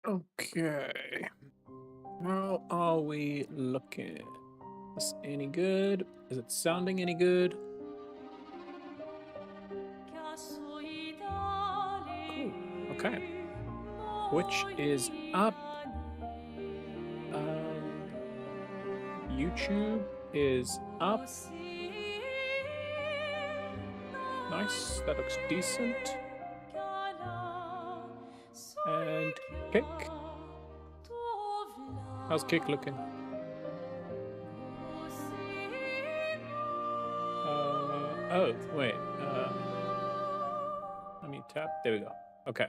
Okay. How are we looking? Is this any good? Is it sounding any good? Cool. Okay. Which is up. YouTube is up. Nice. That looks decent. And Kick. How's Kick looking? Oh, wait. Let me tap. There we go. Okay.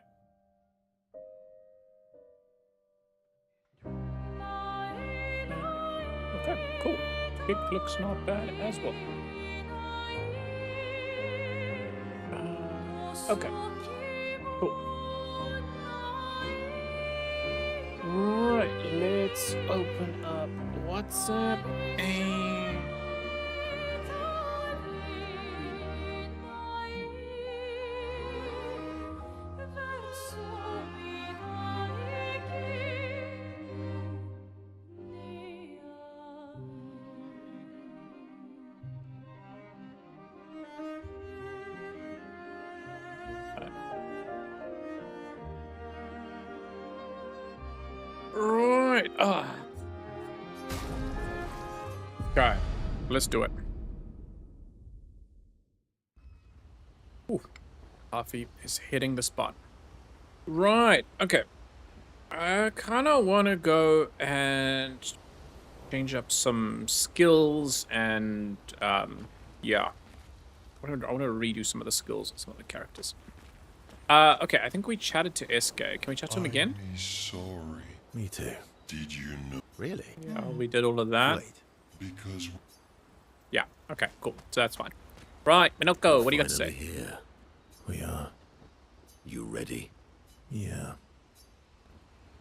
Okay, cool. Kick looks not bad as well. Okay, cool. Right, let's open up WhatsApp and... Right. Okay, let's do it. Ooh, Harvey is hitting the spot. Right, okay. I kind of want to go and change up some skills and, yeah. I want to redo some of the skills of some of the characters. Okay, I think we chatted to SK. Can we chat to him again? I'm sorry. Me too. Did you know? Really? Yeah, we did all of that. Wait. Because Yeah, okay, cool. So that's fine. Right, Minoko, what do you got to say? Here. We are. You ready? Yeah.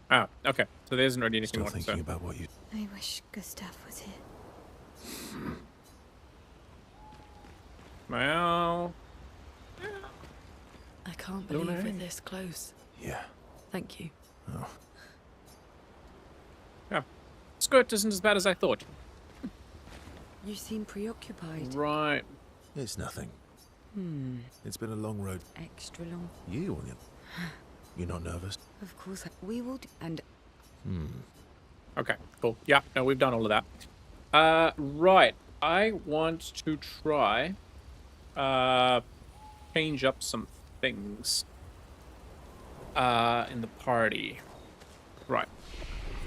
Oh, okay. So there isn't really anything Still more to say. thinking about what you... I wish Gustav was here. Well... I can't believe Luna. we're this close. Yeah. Thank you. Oh. Yeah. Skirt isn't as bad as I thought. You seem preoccupied. Right. It's nothing. It's been a long road. Extra long. You on it? You're not nervous? Of course, we will do. And Okay, cool. Yeah, no, we've done all of that. Right. I want to try, change up some things, in the party. Right.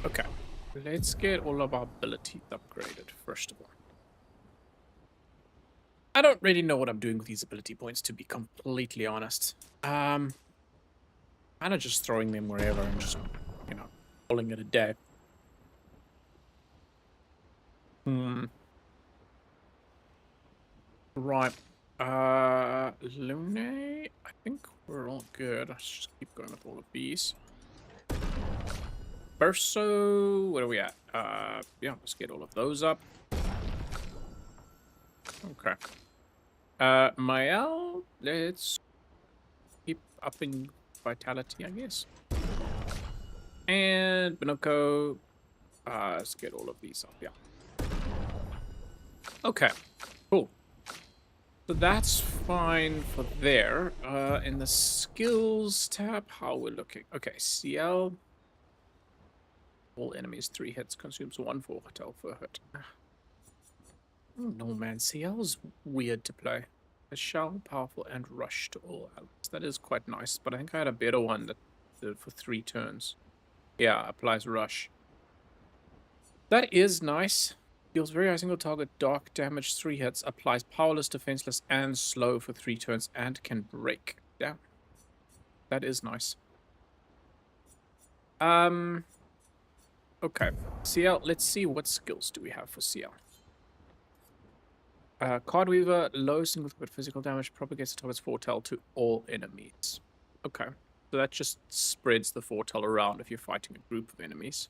Okay. Let's get all of our abilities upgraded, first of all. I don't really know what I'm doing with these ability points, to be completely honest. Kind of just throwing them wherever and just, you know, calling it a day. Right. Lune, I think we're all good. Let's just keep going with all of these. Verso, where are we at? Yeah, let's get all of those up. Okay. Mael, let's keep upping vitality, I guess. And Binoko, let's get all of these up, yeah. Okay, cool. So that's fine for there. In the skills tab, how we're looking. Okay, CL. All enemies, 3 hits, consumes 1 hotel per hit. Oh no, man, CL's weird to play. A shell, powerful, and rush to all allies. That is quite nice, but I think I had a better one that did for 3 turns. Yeah, applies rush. That is nice. Deals very high single target, dark damage, 3 hits, applies powerless, defenseless, and slow for 3 turns, and can break. Yeah. That is nice. Okay. CL, let's see what skills do we have for CL. Card Weaver, low single target physical damage, propagates the target's foretell to all enemies. Okay. So that just spreads the foretell around if you're fighting a group of enemies.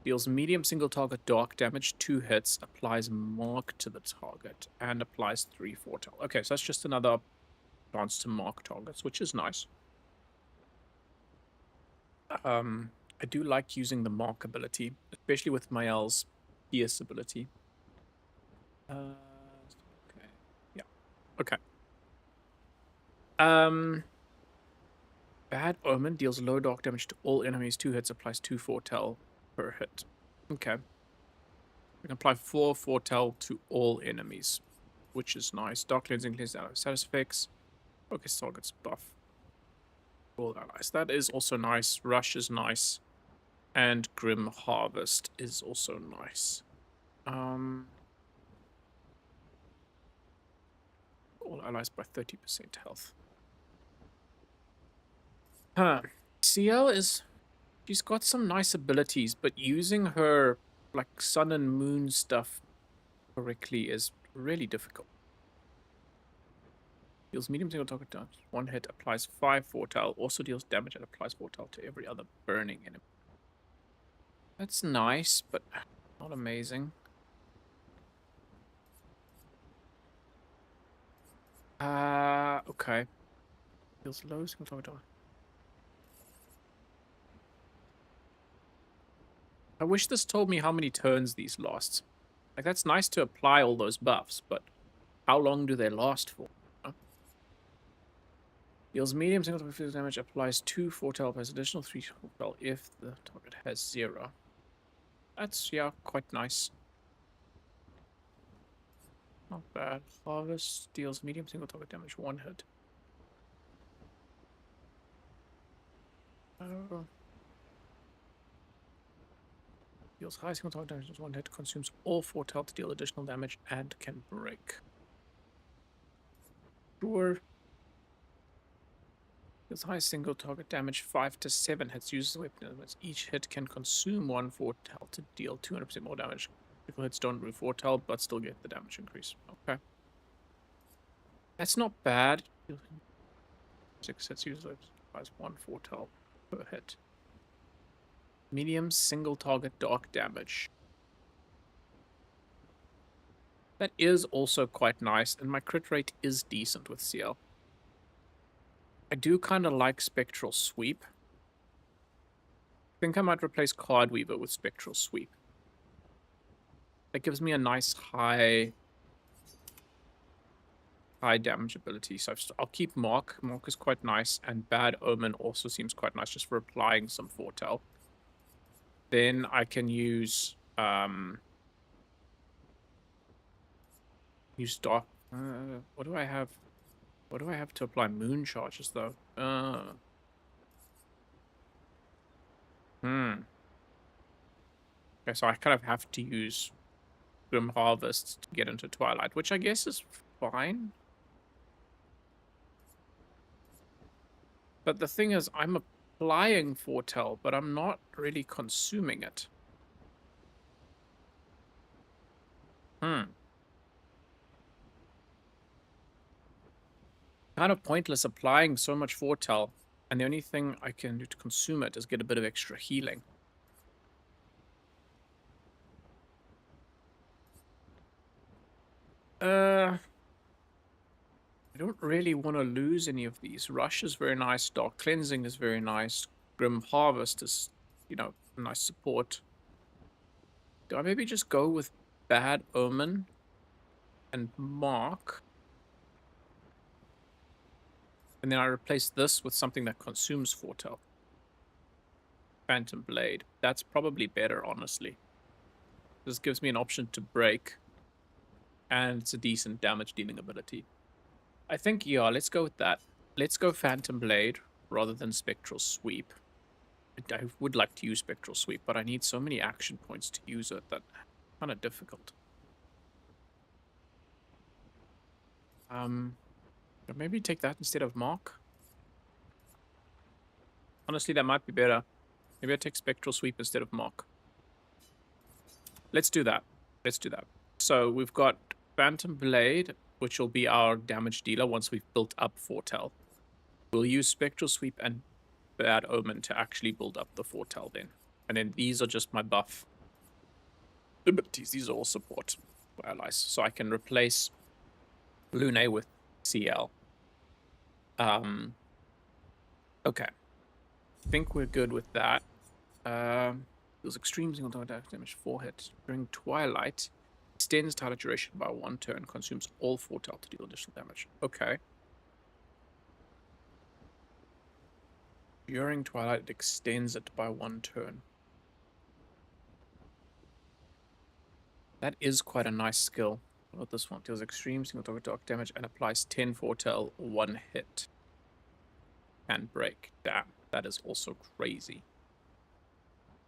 Deals medium single target dark damage, 2 hits, applies mark to the target, and applies 3 foretell. Okay, so that's just another chance to mark targets, which is nice. I do like using the mark ability, especially with Mael's pierce ability. Okay. Yeah. Okay. Bad Omen deals low dark damage to all enemies. 2 hits, applies 2 foretell per hit. Okay. We can apply 4 foretell to all enemies, which is nice. Dark cleansing cleans out status effects. Focus targets buff. All allies. That is also nice. Rush is nice. And Grim Harvest is also nice. All allies by 30% health. Huh. CL is... She's got some nice abilities, but using her, like, sun and moon stuff correctly is really difficult. Deals medium single target damage. 1 hit, applies 5 foretell. Also deals damage and applies foretell to every other burning enemy. That's nice, but not amazing. Okay. Deals low single target damage. I wish this told me how many turns these last. Like, that's nice to apply all those buffs, but how long do they last for? Deals medium single target physical damage, applies 2 foretell, plus additional 3 foretell if the target has 0. That's, yeah, quite nice. Not bad. Harvest deals medium single target damage, 1 hit. Oh. Deals high single target damage, 1 hit, consumes all foretell to deal additional damage, and can break. Sure. Deals high single target damage, 5 to 7 hits, uses weapon elements. Each hit can consume 1 foretell to deal 200% more damage. Critical hits don't remove foretell, but still get the damage increase. Okay. That's not bad. 6 hits, uses applies 1 foretell per hit. Medium single target dark damage. That is also quite nice, and my crit rate is decent with CL. I do kind of like Spectral Sweep. I think I might replace Card Weaver with Spectral Sweep. That gives me a nice high damage ability. So I'll keep Mark. Mark is quite nice, and Bad Omen also seems quite nice just for applying some foretell. Then I can use Dark. What do I have? What do I have to apply? Moon charges though. Okay, so I kind of have to use Grim Harvest to get into Twilight, which I guess is fine. But the thing is, I'm applying foretell, but I'm not really consuming it. Kind of pointless applying so much foretell, and the only thing I can do to consume it is get a bit of extra healing. I don't really want to lose any of these. Rush is very nice. Dark Cleansing is very nice. Grim Harvest is, you know, nice support. Do I maybe just go with Bad Omen and Mark? And then I replace this with something that consumes foretell. Phantom Blade. That's probably better, honestly. This gives me an option to break. And it's a decent damage dealing ability. I think, yeah, let's go with that. Let's go Phantom Blade rather than Spectral Sweep. I would like to use Spectral Sweep, but I need so many action points to use it that kind of difficult. Maybe take that instead of Mark. Honestly, that might be better. Maybe I take Spectral Sweep instead of Mark. Let's do that. Let's do that. So we've got Phantom Blade, which will be our damage dealer once we've built up foretell. We'll use Spectral Sweep and Bad Omen to actually build up the foretell then. And then these are just my buff abilities. These are all support for allies. So I can replace Lune with CL. Okay. think we're good with that. Deals extreme single target attack damage 4 hits. During Twilight, extends target duration by 1 turn, consumes all 4 tel to deal additional damage. Okay. During Twilight, it extends it by 1 turn. That is quite a nice skill. What about this one? Deals extreme single target dark damage and applies 10 4-tel 1 hit. And break. Damn, that is also crazy.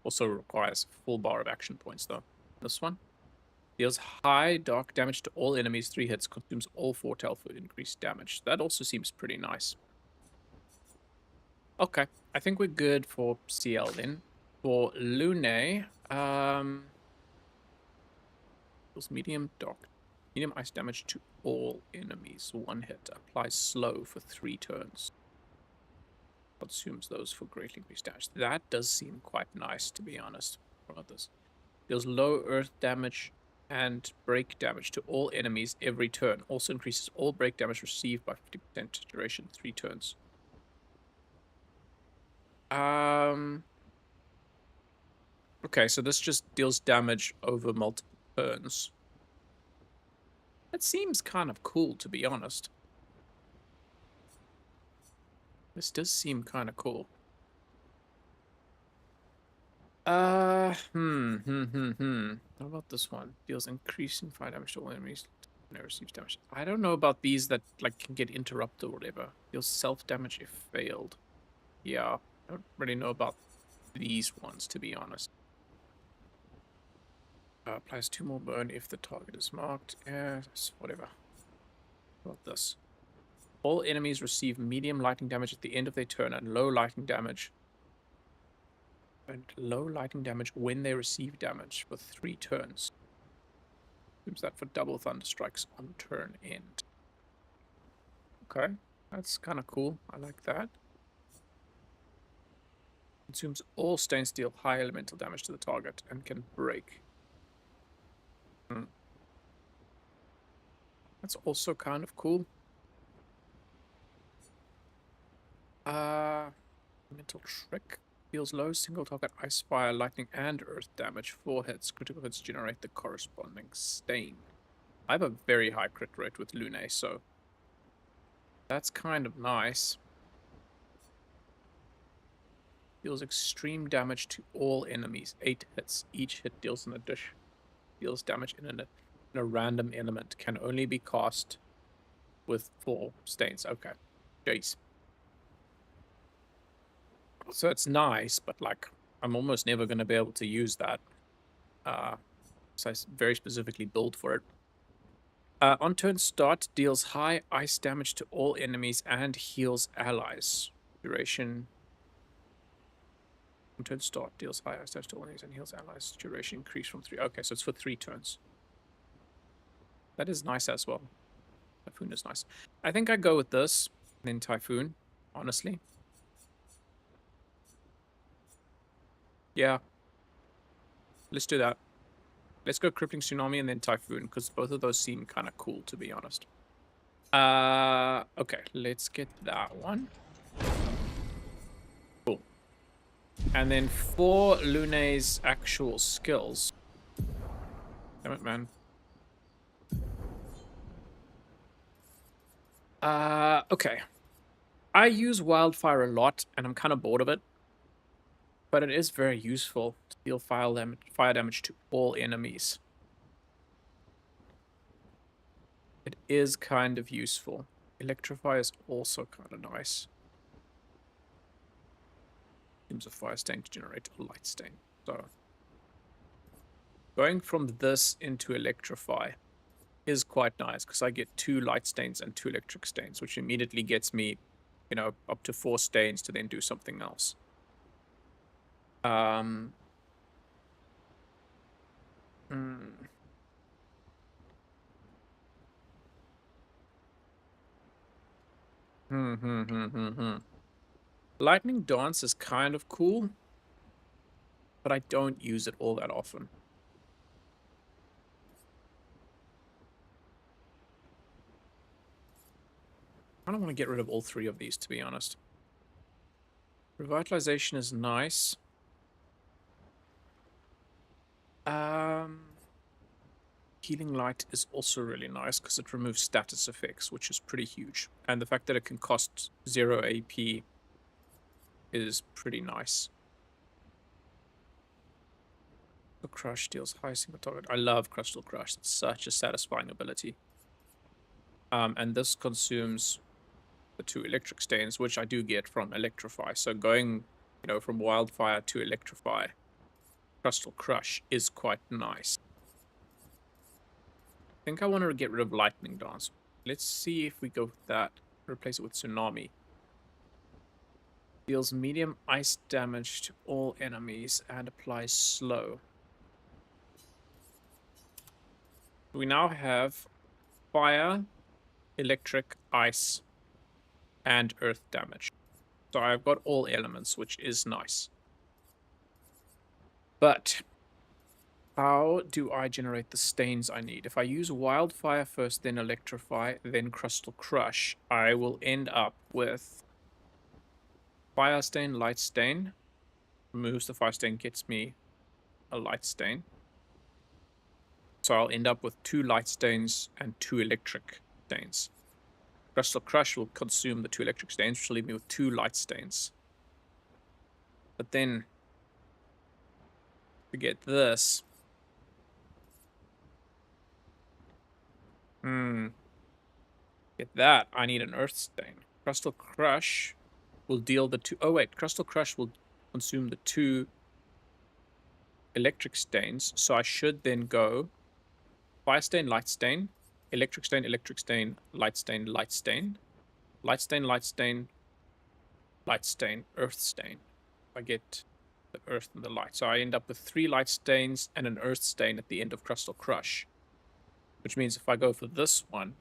Also requires full bar of action points though. This one deals high dark damage to all enemies, 3 hits, consumes all 4-tel for increased damage. That also seems pretty nice. Okay, I think we're good for CL then. For Lune, deals medium ice damage to all enemies, 1 hit. Applies slow for 3 turns. Consumes those for greatly increased damage. That does seem quite nice, to be honest. What about this? Deals low earth damage and break damage to all enemies every turn. Also increases all break damage received by 50% duration, 3 turns. Okay, so this just deals damage over multiple turns. That seems kind of cool, to be honest. This does seem kind of cool. How about this one? Deals increasing fire damage to all enemies. No receives damage. I don't know about these that like can get interrupted or whatever. Deals self damage if failed. Yeah, I don't really know about these ones, to be honest. Applies 2 more burn if the target is marked. Whatever. How about this? All enemies receive medium lightning damage at the end of their turn and low lightning damage. And low lightning damage when they receive damage for 3 turns. Seems that for double thunder strikes on turn end. Okay, that's kind of cool. I like that. Consumes all stains, deal high elemental damage to the target and can break. That's also kind of cool. Mental trick. Deals low single target ice, fire, lightning, and earth damage. 4 hits. Critical hits generate the corresponding stain. I have a very high crit rate with Lune, so that's kind of nice. Deals extreme damage to all enemies. 8 hits. Each hit deals an addition. Deals damage in a random element. Can only be cast with 4 stains. Okay. Jeez. So it's nice, but like I'm almost never going to be able to use that. So I very specifically built for it. On turn start, deals high ice damage to all enemies and heals allies. Duration. On turn start, deals high ice damage to all enemies and heals allies. Duration increase from 3. Okay, so it's for 3 turns. That is nice as well. Typhoon is nice. I think I go with this, and then Typhoon, honestly. Yeah. Let's do that. Let's go Crippling Tsunami and then Typhoon, because both of those seem kind of cool, to be honest. Okay, let's get that one. Cool. And then for Lune's actual skills. Damn it, man. Okay. I use Wildfire a lot, and I'm kind of bored of it. But it is very useful to deal fire damage to all enemies. It is kind of useful. Electrify is also kind of nice. Use a fire stain to generate a light stain. So going from this into Electrify is quite nice because I get 2 light stains and 2 electric stains, which immediately gets me, you know, up to 4 stains to then do something else. Lightning Dance is kind of cool, but I don't use it all that often. I don't want to get rid of all 3 of these, to be honest. Revitalization is nice. Healing Light is also really nice because it removes status effects, which is pretty huge. And the fact that it can cost 0 AP is pretty nice. The Crush deals high single target. I love Crystal Crush. It's such a satisfying ability. And this consumes the 2 electric stains, which I do get from Electrify. So going, from Wildfire to Electrify, Crystal Crush is quite nice. I think I want to get rid of Lightning Dance. Let's see if we go with that. Replace it with Tsunami. Deals medium ice damage to all enemies and applies slow. We now have fire, electric, ice, and earth damage. So I've got all elements, which is nice. But how do I generate the stains I need? If I use Wildfire first, then Electrify, then Crystal Crush, I will end up with Fire Stain, Light Stain. Removes the Fire Stain, gets me a Light Stain. So I'll end up with 2 Light Stains and 2 Electric Stains. Crystal Crush will consume the 2 Electric Stains, which will leave me with 2 Light Stains. But then, to get this... Get that, I need an Earth Stain. Crystal Crush will deal the 2... Oh wait, Crystal Crush will consume the 2 Electric Stains, so I should then go Fire Stain, Light Stain, Electric Stain, Electric Stain, Light Stain, Light Stain, Light Stain, Light Stain, Light Stain, Earth Stain. I get the Earth and the Light. So I end up with 3 Light Stains and an Earth Stain at the end of Crystal Crush. Which means if I go for this one,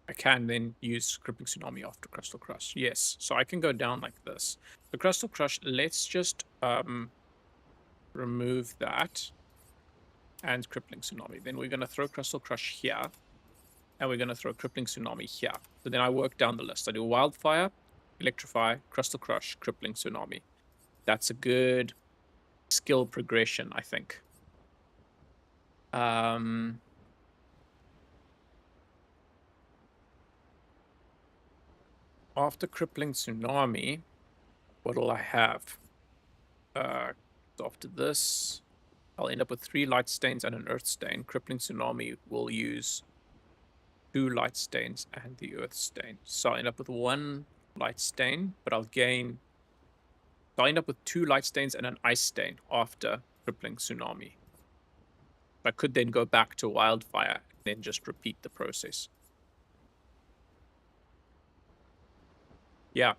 I can then use Crippling Tsunami after Crystal Crush. Yes, so I can go down like this. The Crystal Crush, let's just remove that. And Crippling Tsunami. Then we're going to throw Crystal Crush here. And we're going to throw Crippling Tsunami here. So then I work down the list. I do Wildfire, Electrify, Crystal Crush, Crippling Tsunami. That's a good skill progression, I think. After Crippling Tsunami, what'll I have? After this... I'll end up with 3 Light Stains and an Earth Stain. Crippling Tsunami will use 2 Light Stains and the Earth Stain. So I'll end up with 1 Light Stain, but I'll gain... So I'll end up with 2 Light Stains and an Ice Stain after Crippling Tsunami. I could then go back to Wildfire and then just repeat the process. Yeah,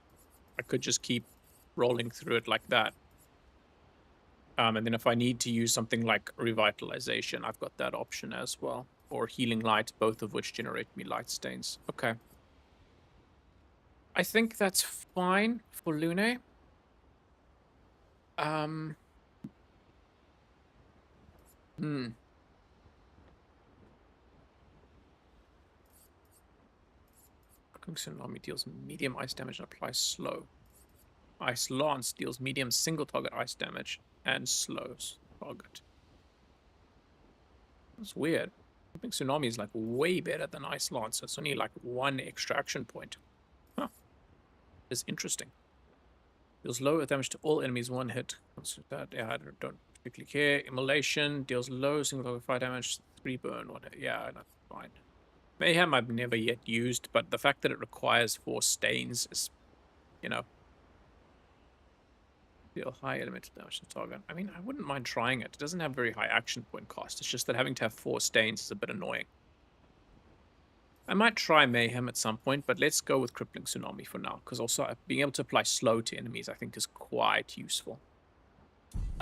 I could just keep rolling through it like that. And then if I need to use something like Revitalization, I've got that option as well. Or Healing Light, both of which generate me Light Stains. Okay. I think that's fine for Lune. Tsunami deals medium ice damage and applies slow. Ice Lance deals medium single target ice damage and slows target. That's weird. I think Tsunami is like way better than Ice Lance. It's only like 1 extraction point. Huh. It's interesting. Deals low damage to all enemies 1 hit. That, yeah, I don't particularly care. Immolation deals low single target fire damage, 3 burn 1 hit. Yeah, that's fine. Mayhem I've never yet used, but the fact that it requires 4 stains is, deal high elemental damage to target. I mean, I wouldn't mind trying it. It doesn't have very high action point cost. It's just that having to have 4 stains is a bit annoying. I might try Mayhem at some point, but let's go with Crippling Tsunami for now, because also being able to apply slow to enemies I think is quite useful.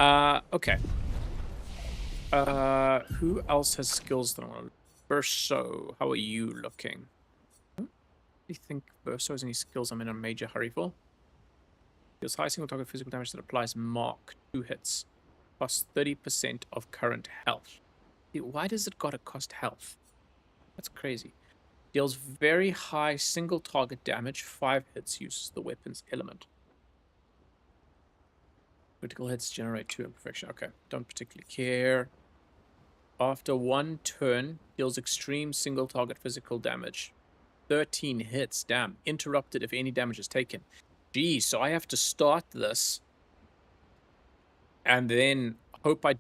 Okay. Who else has skills that I want to... Verso, how are you looking? Do you think Verso has any skills I'm in a major hurry for? Deals high single target physical damage that applies mark 2 hits. Plus 30% of current health. Why does it gotta cost health? That's crazy. Deals very high single target damage. 5 hits, uses the weapon's element. Critical hits generate 2 imperfection. Okay, don't particularly care. After 1 turn, deals extreme single target physical damage. 13 hits, damn. Interrupted if any damage is taken. Geez, so I have to start this and then hope I'm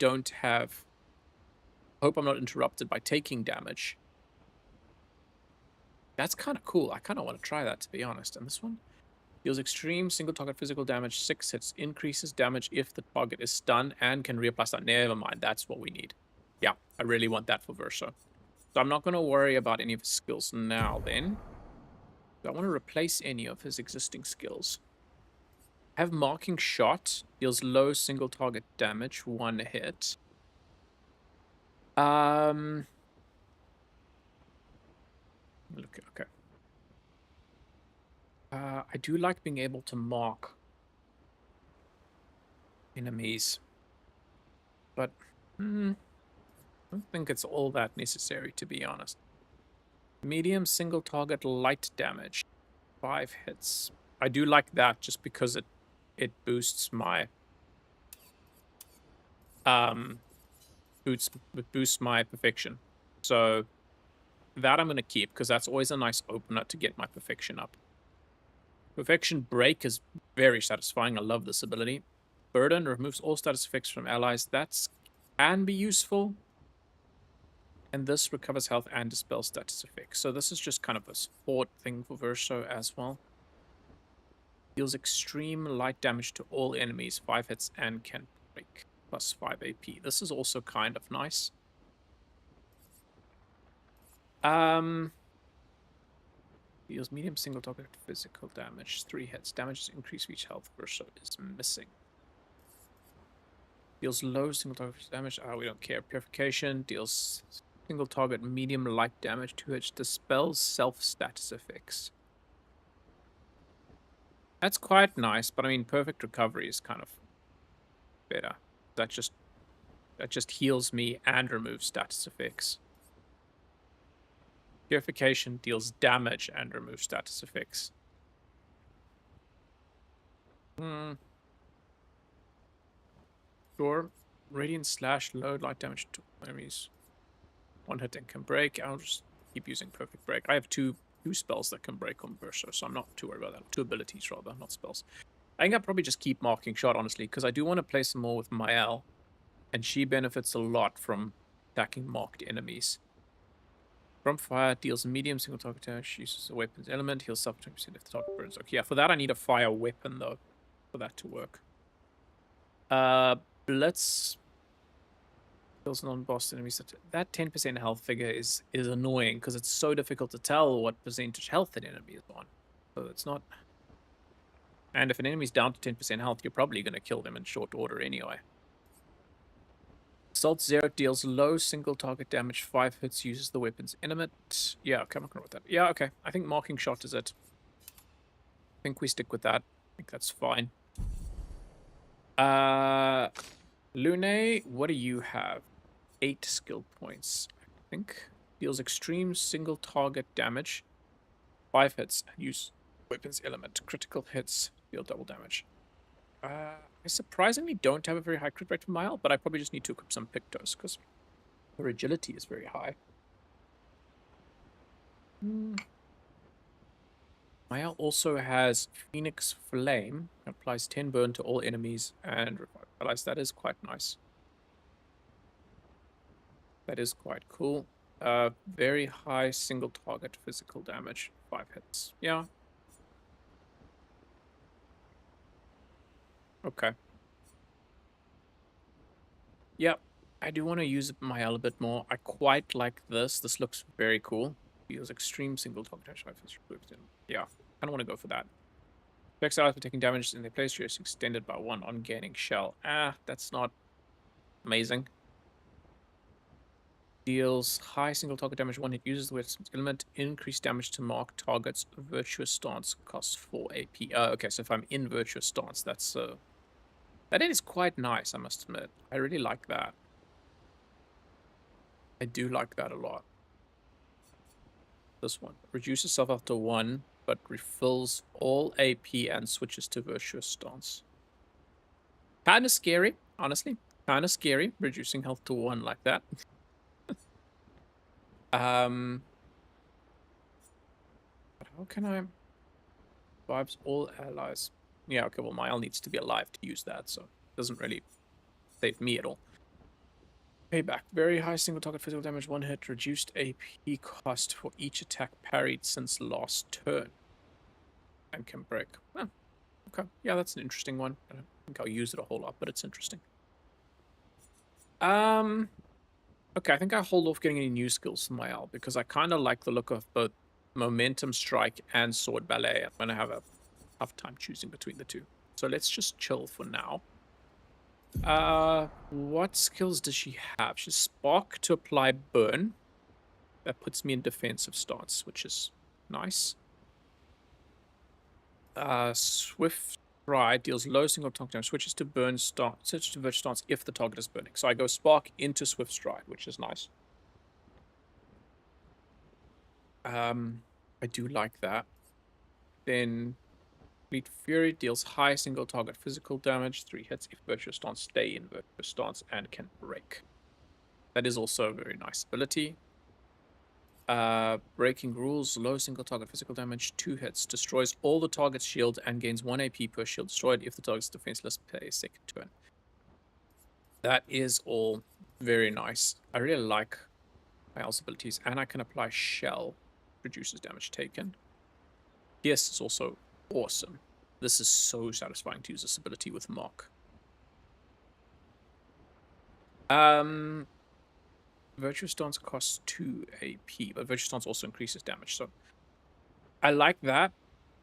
not interrupted by taking damage. That's kind of cool. I kind of want to try that, to be honest. And this one deals extreme single target physical damage, 6 hits, increases damage if the target is stunned and can reapply stun. Never mind, that's what we need. Yeah, I really want that for Verso. So I'm not going to worry about any of his skills now then. Do I want to replace any of his existing skills? Have marking shot, deals low single target damage, 1 hit. Look, okay. I do like being able to mark enemies, but I don't think it's all that necessary, to be honest. Medium single target light damage, 5 hits. I do like that just because it boosts my boosts my perfection. So that I'm gonna keep because that's always a nice opener to get my perfection up. Perfection break is very satisfying. I love this ability. Burden removes all status effects from allies. That can be useful. And this recovers health and dispels status effects. So this is just kind of a support thing for Verso as well. Deals extreme light damage to all enemies, 5 hits and can break, plus 5 AP. This is also kind of nice. Deals medium single target physical damage, 3 hits. Damage is increased for each health. Verso is missing. Deals low single target damage. We don't care. Purification deals single target medium light damage, 2 hits. Dispels self status effects. That's quite nice, but I mean, perfect recovery is kind of better. That just heals me and removes status effects. Purification deals damage and removes status effects. Sure. Radiant slash low light damage to enemies. 1 hit and can break. I'll just keep using perfect break. I have two spells that can break on Verso, so I'm not too worried about that. 2 abilities rather, not spells. I think I'll probably just keep marking shot, honestly, because I do want to play some more with Mael, and she benefits a lot from attacking marked enemies. From fire, deals medium single target damage, uses a weapon's element, heals self 20% if the target burns. Okay, yeah, for that I need a fire weapon, though, for that to work. Blitz kills non-boss enemies. That 10% health figure is annoying, because it's so difficult to tell what percentage health an enemy is on. So it's not... And if an enemy's down to 10% health, you're probably going to kill them in short order anyway. Assault 0 deals low single target damage, 5 hits, uses the weapon's element. Yeah, okay, I'm not going to with that. Yeah, okay. I think marking shot is it. I think we stick with that. I think that's fine. Lune, what do you have? 8 skill points, I think. Deals extreme single target damage, 5 hits, use weapon's element. Critical hits, deal double damage. I surprisingly don't have a very high crit rate for Mael, but I probably just need to equip some Pictos, because her agility is very high. Mael also has Phoenix Flame, applies 10 burn to all enemies, and revive. That is quite nice. That is quite cool. Very high single target physical damage, 5 hits. Yeah. Okay. Yep, I do want to use Mael a bit more. I quite like this. This looks very cool. Deals extreme single target damage. Yeah, I kind of want to go for that. Effects allies for taking damage in their place is extended by 1 on gaining shell. That's not amazing. Deals high single target damage, 1 hit, uses the weapon's element, increased damage to mark targets. Virtuous stance costs 4 AP. Okay, so if I'm in virtuous stance, that's that is quite nice, I must admit. I really like that. I do like that a lot. This one. Reduces self health to 1, but refills all AP and switches to virtuous stance. Kind of scary, honestly. Kind of scary, reducing health to 1 like that. But how can I... Vibes all allies. Yeah, okay, well, Mile needs to be alive to use that, so it doesn't really save me at all. Payback. Very high single target physical damage, 1 hit, reduced AP cost for each attack parried since last turn. And can break. Oh, okay. Yeah, that's an interesting one. I don't think I'll use it a whole lot, but it's interesting. Okay, I think I hold off getting any new skills from my L because I kind of like the look of both Momentum Strike and Sword Ballet. I'm going to have a tough time choosing between the two. So let's just chill for now. What skills does she have? She's Spark to apply Burn. That puts me in defensive stance, which is nice. Swift Stride deals low single target damage, switches to burn stance, switches to virtual stance if the target is burning. So I go Spark into Swift Stride, which is nice. I do like that. Then Fleet Fury deals high single target physical damage, 3 hits if virtual stance, stay in virtual stance, and can break. That is also a very nice ability. Breaking Rules, low single target physical damage, 2 hits, destroys all the target's shields and gains 1 AP per shield destroyed if the target's defenseless per a second turn. That is all very nice. I really like my else abilities, and I can apply Shell, reduces damage taken. Yes, it's also awesome. This is so satisfying to use this ability with Mock. Virtuous Stance costs 2 AP, but Virtuous Stance also increases damage, so I like that.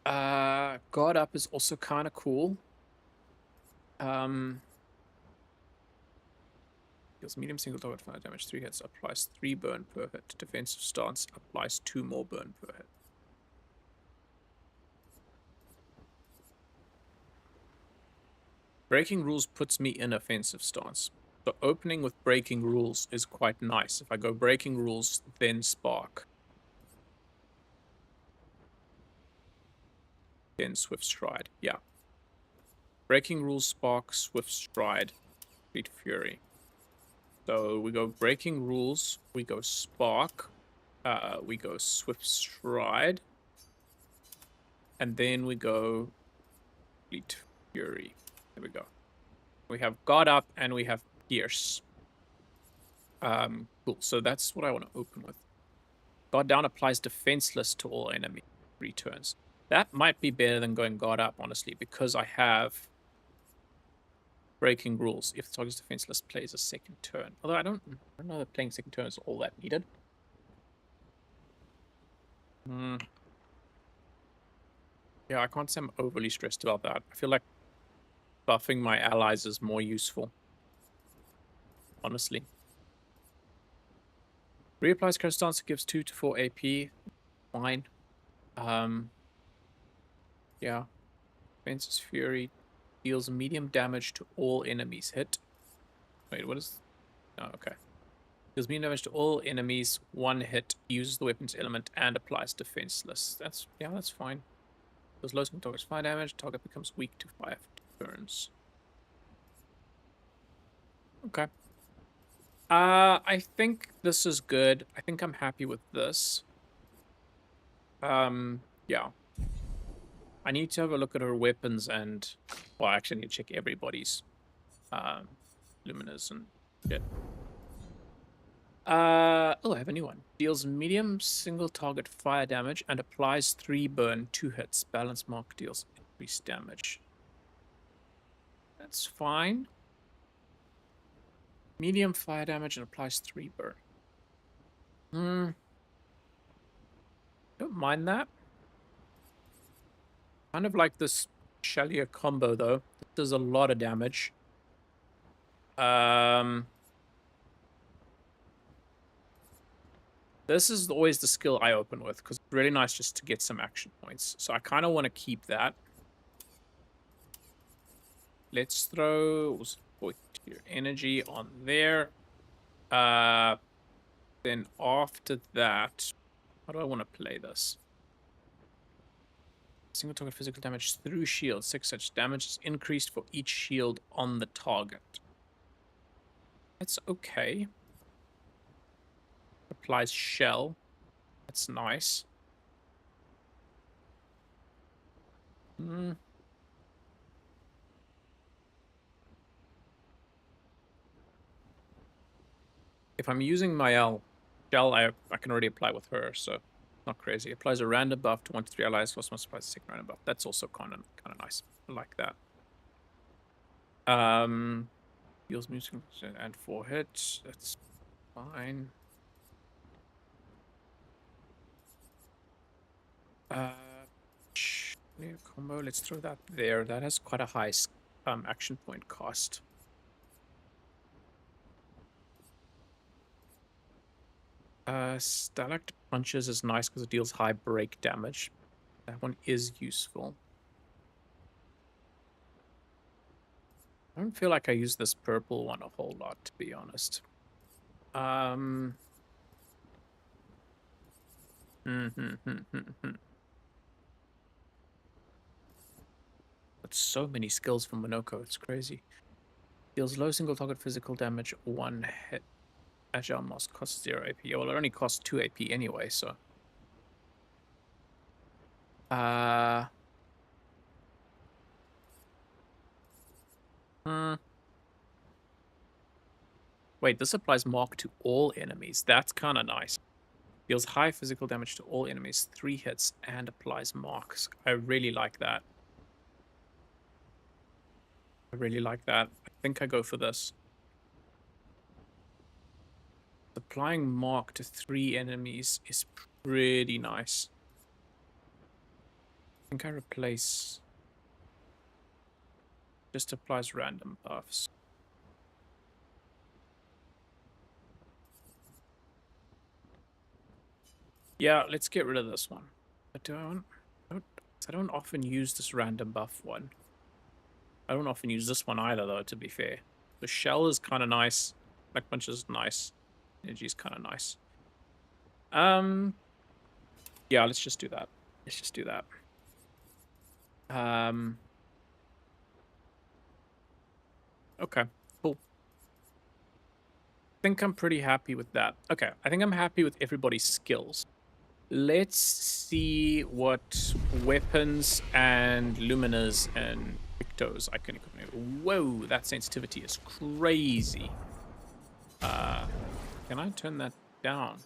God Up is also kind of cool. Deals medium single target fire damage, 3 hits, applies 3 burn per hit. Defensive Stance applies 2 more burn per hit. Breaking Rules puts me in offensive stance. So opening with Breaking Rules is quite nice. If I go Breaking Rules, then Spark. Then Swift Stride. Yeah. Breaking Rules, Spark, Swift Stride, Fleet Fury. So we go Breaking Rules, we go Spark, we go Swift Stride, and then we go Fleet Fury. There we go. We have God Up and we have Pierce. Cool. So that's what I want to open with. God Down applies defenseless to all enemy returns. That might be better than going God Up, honestly, because I have Breaking Rules. If the target's defenseless, plays a second turn. Although I don't know that playing second turn is all that needed. Yeah, I can't say I'm overly stressed about that. I feel like buffing my allies is more useful. Honestly. Reapplies Curse Stance, gives 2 to 4 AP. Fine. Yeah. Fence's Fury deals medium damage to all enemies hit. Wait, what is... Oh, okay. Deals medium damage to all enemies, 1 hit, uses the weapon's element, and applies defenseless. That's... yeah, that's fine. Does low single target's fire damage, target becomes weak to fire for turns. Okay. I think this is good. I think I'm happy with this. Yeah. I need to have a look at her weapons and... well, I actually need to check everybody's. Luminous and shit. Oh, I have a new one. Deals medium single target fire damage and applies 3 burn, 2 hits. Balance mark deals increased damage. That's fine. Medium fire damage and applies 3 burn. Don't mind that. Kind of like this Chalier combo, though. It does a lot of damage. This is always the skill I open with, because it's really nice just to get some action points. So I kind of want to keep that. Let's throw your energy on there. Then after that, How do I want to play this? Single target physical damage through shield. 6 such damage is increased for each shield on the target. That's okay. Applies shell. That's nice. Hmm. If I'm using my shell, I can already apply with her, so not crazy. Applies a random buff to 1 to 3 allies, plus multiplies the second random buff. That's also kind of nice. I like that. Deals music and 4 hits. That's fine. New combo. Let's throw that there. That has quite a high action point cost. Stalactite punches is nice because it deals high break damage. That one is useful. I don't feel like I use this purple one a whole lot, to be honest. But so many skills from Minoko, it's crazy. Deals low single target physical damage, 1 hit. Agile must cost 0 AP. Well, it only costs 2 AP anyway, so. Wait, this applies mark to all enemies. That's kind of nice. Deals high physical damage to all enemies, 3 hits, and applies marks. I really like that. I really like that. I think I go for this. Applying mark to 3 enemies is pretty nice. I think I replace... Just applies random buffs. Yeah, let's get rid of this one. But do I want... I don't often use this random buff one. I don't often use this one either, though, to be fair. The shell is kind of nice. Black punch is nice. Energy is kind of nice. Yeah, let's just do that. Let's just do that. Okay, cool. I think I'm pretty happy with that. Okay, I think I'm happy with everybody's skills. Let's see what weapons and luminas and pictos I can equip. Whoa, that sensitivity is crazy. Can I turn that down?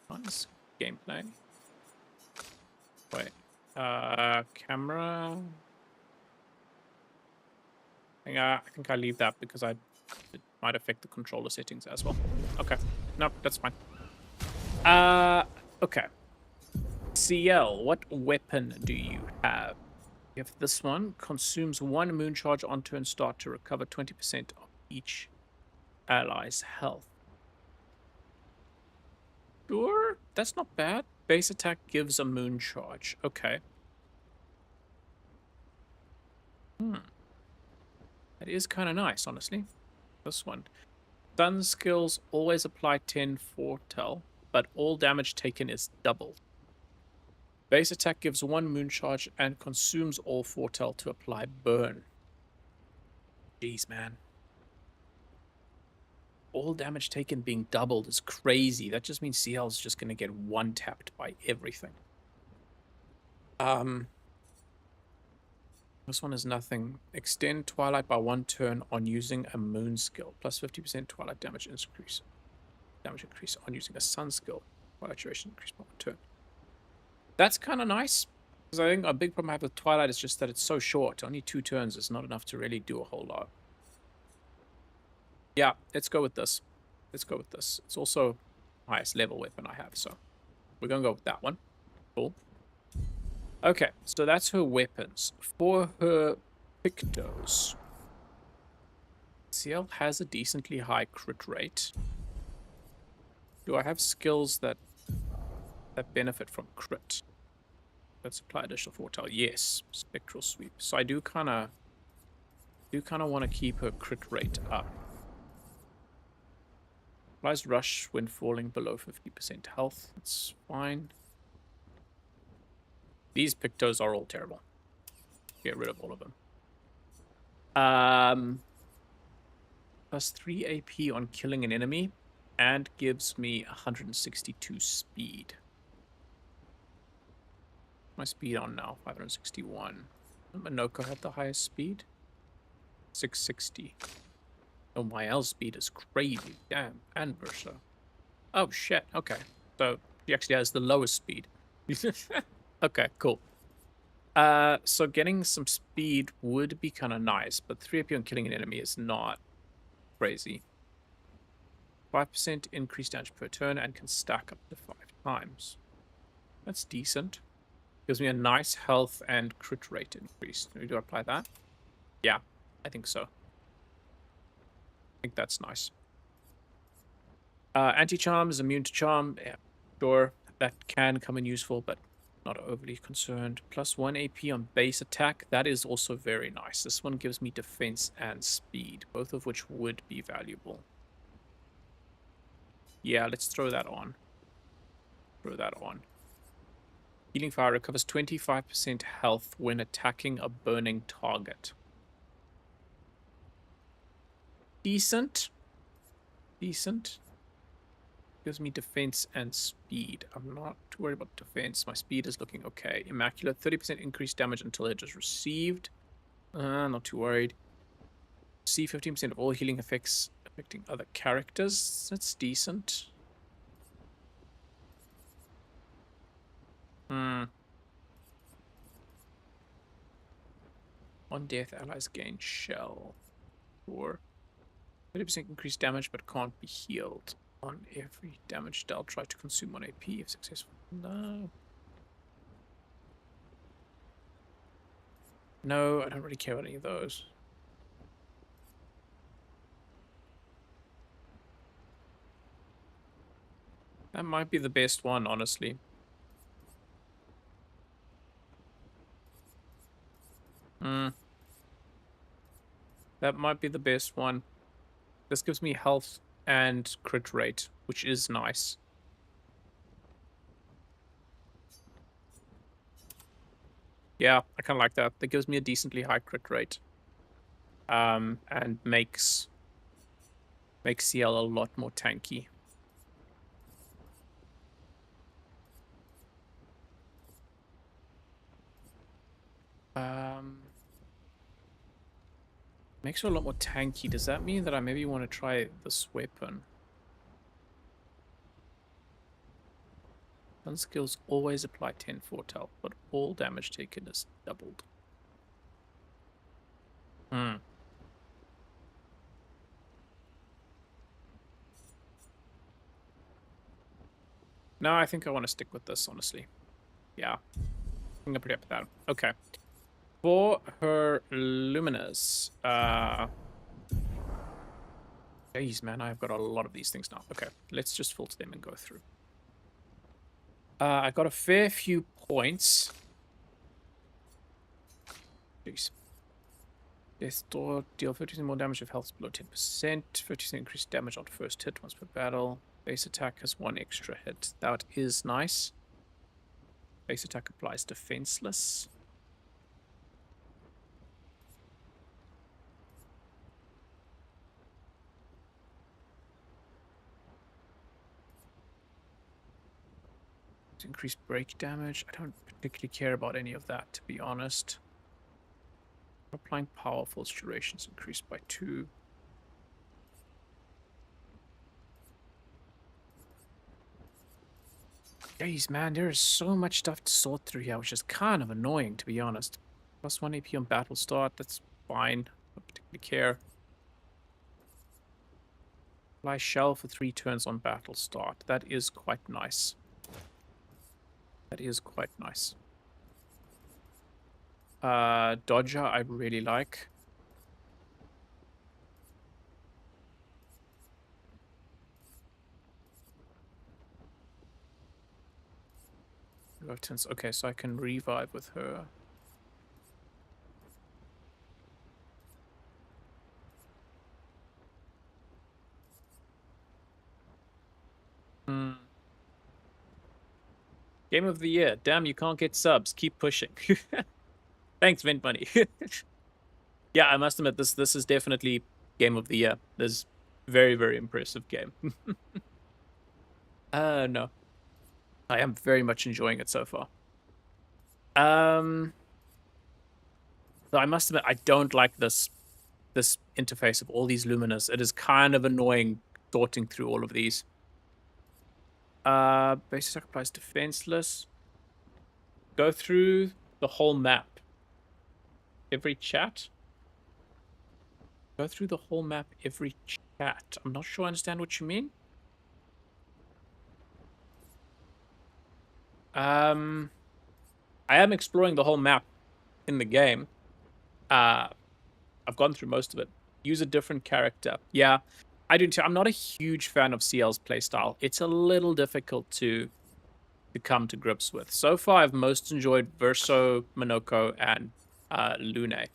Nice gameplay. Wait. Camera. I think I leave that because it might affect the controller settings as well. Okay. Nope, that's fine. Okay. CL, what weapon do you have? You have this one. Consumes 1 moon charge on turn start to recover 20% of each ally's health. Sure, that's not bad. Base attack gives a moon charge. Okay. That is kind of nice, honestly. This one. Stun skills always apply 10 foretell, but all damage taken is doubled. Base attack gives 1 moon charge and consumes all foretell to apply burn. Jeez, man. All damage taken being doubled is crazy. That just means CL is just going to get one-tapped by everything. This one is nothing. Extend Twilight by 1 turn on using a moon skill. Plus 50% Twilight damage increase. Damage increase on using a sun skill. Twilight duration increase by 1 turn. That's kind of nice. Because I think a big problem I have with Twilight is just that it's so short. Only 2 turns is not enough to really do a whole lot. Yeah, let's go with this. Let's go with this. It's also the highest level weapon I have, so we're going to go with that one. Cool. Okay, so that's her weapons. For her pictos, CL has a decently high crit rate. Do I have skills that benefit from crit? Let's apply additional foretell. Yes, spectral sweep. So I do kind of want to keep her crit rate up. Applies rush when falling below 50% health. That's fine. These Pictos are all terrible. Get rid of all of them. Plus 3 AP on killing an enemy and gives me 162 speed. My speed on now, 561. Minoko had the highest speed. 660. Oh, my L speed is crazy. Damn. And Versa. Oh, shit. Okay. So, she actually has the lowest speed. Okay, cool. So getting some speed would be kind of nice, but 3 AP on killing an enemy is not crazy. 5% increased damage per turn and can stack up to 5 times. That's decent. Gives me a nice health and crit rate increase. Do I apply that? Yeah, I think so. I think that's nice. Anti-charm is immune to charm. Yeah, sure. That can come in useful, but not overly concerned. Plus 1 AP on base attack. That is also very nice. This one gives me defense and speed, both of which would be valuable. Yeah, let's throw that on. Throw that on. Healing Fire recovers 25% health when attacking a burning target. Decent. Decent. Gives me defense and speed. I'm not too worried about defense. My speed is looking okay. Immaculate, 30% increased damage until it is received. Not too worried. See 15% of all healing effects affecting other characters. That's decent. On death, allies gain shell. Or 30% increased damage but can't be healed. On every damage dealt, try to consume 1 AP if successful. No. No, I don't really care about any of those. That might be the best one, honestly. That might be the best one. This gives me health and crit rate, which is nice. Yeah, I kind of like that. That gives me a decently high crit rate. And makes CL a lot more tanky. Makes her a lot more tanky. Does that mean that I maybe want to try this weapon? Gun skills always apply 10 fort health, but all damage taken is doubled. No, I think I want to stick with this, honestly. Yeah. I think I'm pretty up with that. Okay. For her Luminous, jeez, man, I've got a lot of these things now. Okay, let's just filter them and go through. I got a fair few points. Jeez. Death Door, deal 50% more damage if health is below 10%. 50% increased damage on first hit once per battle. Base attack has 1 extra hit. That is nice. Base attack applies defenseless. Increased break damage. I don't particularly care about any of that, to be honest. Applying powerful durations increased by 2. Jeez, man, there is so much stuff to sort through here, which is kind of annoying, to be honest. Plus 1 AP on battle start, that's fine. Don't particularly care. Apply shell for 3 turns on battle start. That is quite nice. That is quite nice. Dodger, I really like. Reluctance. Okay, so I can revive with her. Hmm. Game of the year. Damn, you can't get subs. Keep pushing. Thanks, Vent Money. Yeah, I must admit, this is definitely game of the year. This very, very impressive game. No. I am very much enjoying it so far. Though I must admit, I don't like this interface of all these luminous. It is kind of annoying sorting through all of these. Basic attack applies defenseless. Go through the whole map. Every chat? Go through the whole map every chat. I'm not sure I understand what you mean. I am exploring the whole map in the game. I've gone through most of it. Use a different character. Yeah, I do too. I'm not a huge fan of CL's playstyle. It's a little difficult to come to grips with. So far, I've most enjoyed Verso, Monoko, and Lune.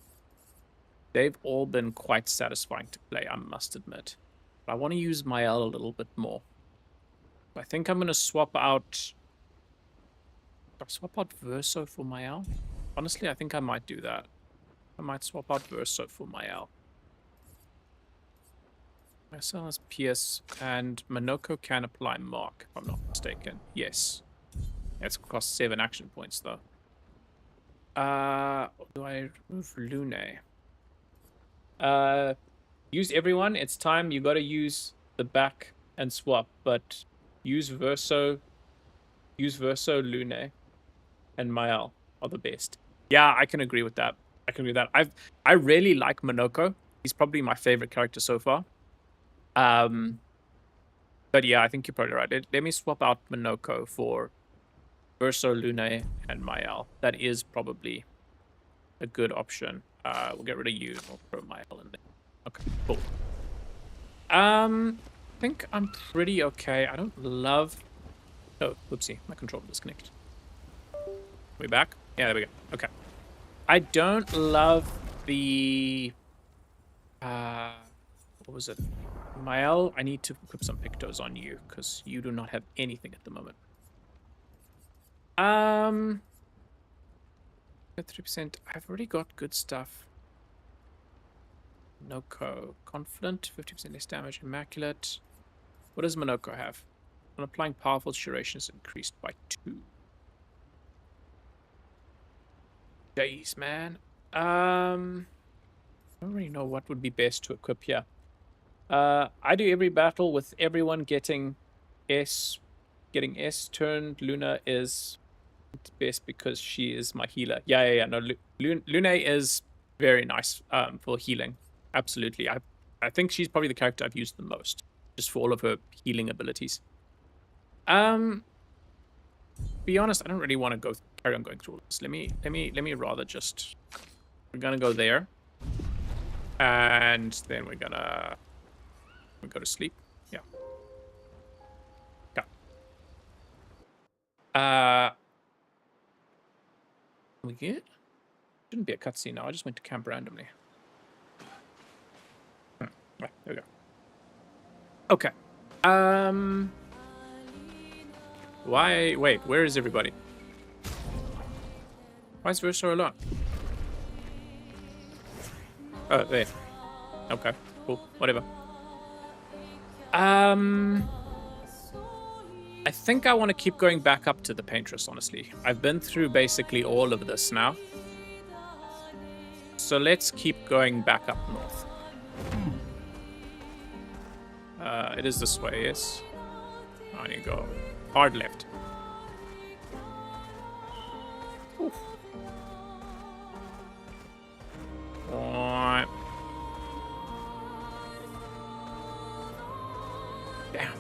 They've all been quite satisfying to play, I must admit. But I want to use Mael a little bit more. I think I'm going to swap out... Do I swap out Verso for Mael? Honestly, I think I might do that. I might swap out Verso for Mael. Mael has PS, and Monoko can apply Mark, if I'm not mistaken. Yes. It's cost 7 action points, though. Do I remove Lune? Use everyone. It's time. You gotta use the back and swap, but use Verso, Lune, and Mael are the best. Yeah, I can agree with that. I really like Monoko. He's probably my favorite character so far. But yeah, I think you're probably right. Let me swap out Monoko for Verso, Lune, and Mael. That is probably a good option. We'll get rid of you. We'll throw Mael in there. Okay, cool. I think I'm pretty okay. I don't love... Oh, whoopsie. My controller disconnected. We back? Yeah, there we go. Okay. I don't love the... what was it? Mael, I need to equip some Pictos on you, because you do not have anything at the moment. 3%. I've already got good stuff. Monoko. Confident. 50% less damage. Immaculate. What does Monoko have? When applying powerful duration is increased by 2. Jeez, man. I don't really know what would be best to equip here. I do every battle with everyone getting S turned. Luna is best because she is my healer. Yeah. No, Lune is very nice for healing. Absolutely. I think she's probably the character I've used the most, just for all of her healing abilities. Be honest, I don't really want to carry on going through all this. Let me rather just... We're gonna go there. And then we're gonna... We go to sleep. Yeah. We get? Shouldn't be a cutscene now. I just went to camp randomly. Right, there we go. Okay. Why? Wait, where is everybody? Why is Verso alone? Oh, there. Okay, cool. Whatever. I think I want to keep going back up to the Paintress, honestly. I've been through basically all of this now. So let's keep going back up north. It is this way, yes? I need to go hard left. Oof. Alright. Damn.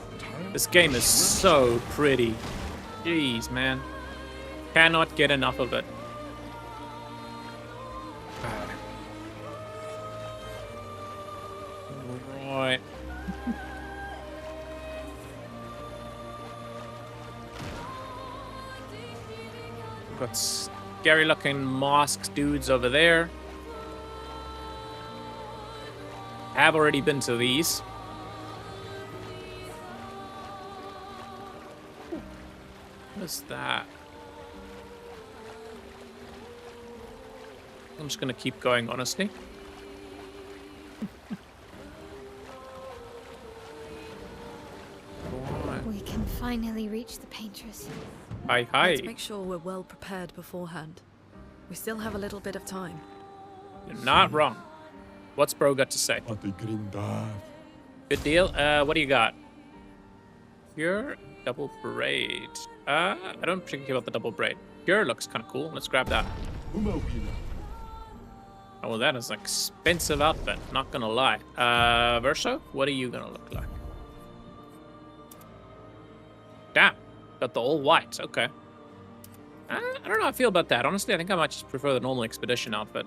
This game is so pretty. Jeez, man. Cannot get enough of it. Right. Got scary looking masked dudes over there. Have already been to these. What is that? I'm just gonna keep going, honestly. Right. We can finally reach the paintress. Hi, hi. Let's make sure we're well prepared beforehand. We still have a little bit of time. You're not wrong. What's bro got to say? Good deal. What do you got? Pure double braid. I don't particularly care about the double braid. Pure looks kind of cool. Let's grab that. Oh, well, that is an expensive outfit. Not gonna lie. Verso, what are you gonna look like? Damn, got the all white. Okay. I don't know how I feel about that. Honestly, I think I might just prefer the normal expedition outfit.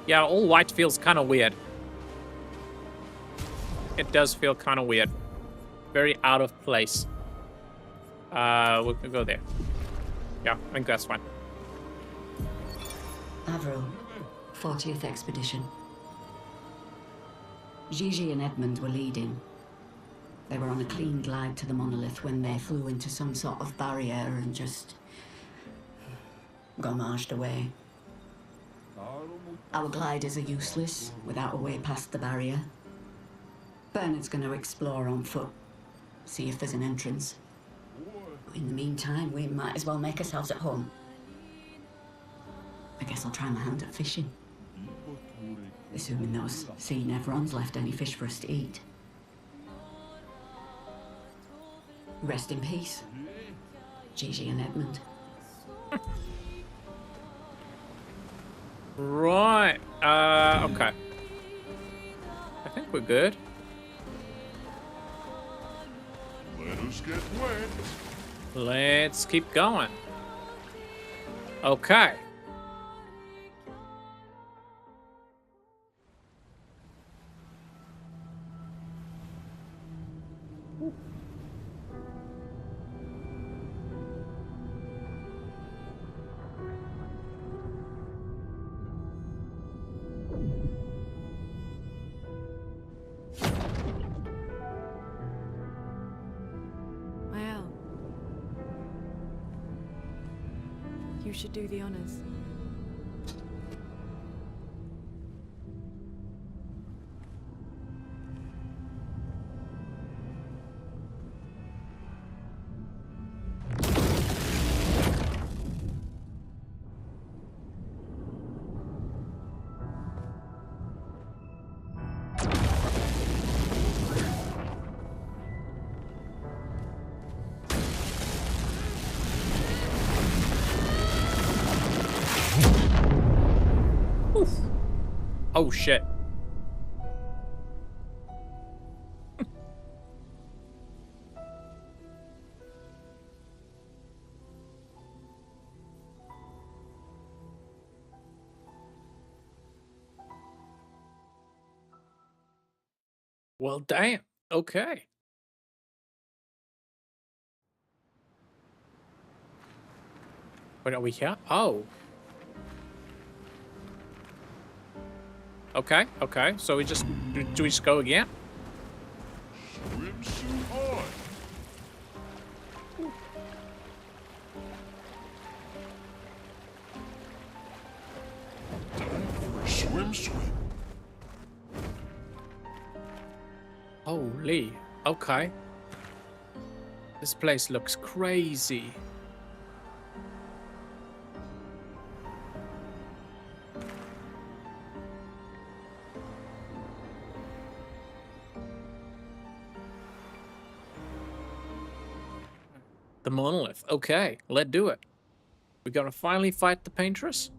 Yeah, all white feels kind of weird. It does feel kind of weird. Very out of place. We can go there. Yeah, I think that's fine. Avril, 40th Expedition. Gigi and Edmund were leading. They were on a clean glide to the monolith when they flew into some sort of barrier and just gommaged away. Our gliders are useless without a way past the barrier. Bernard's going to explore on foot, see if there's an entrance. In the meantime, we might as well make ourselves at home. I guess I'll try my hand at fishing. Assuming those sea Nevrons left any fish for us to eat. Rest in peace, Gigi and Edmund. Right. Okay. I think we're good. Let us get wet. Let's keep going. Okay. Well, you should do the honors. Oh, shit. Well, damn. Okay. Wait, are we here? Oh. Okay, okay. So we just... Do we just go again? Swimsuit on. Time for a swim. Holy. Okay. This place looks crazy. The monolith. Okay, let's do it. We gotta finally fight the paintress?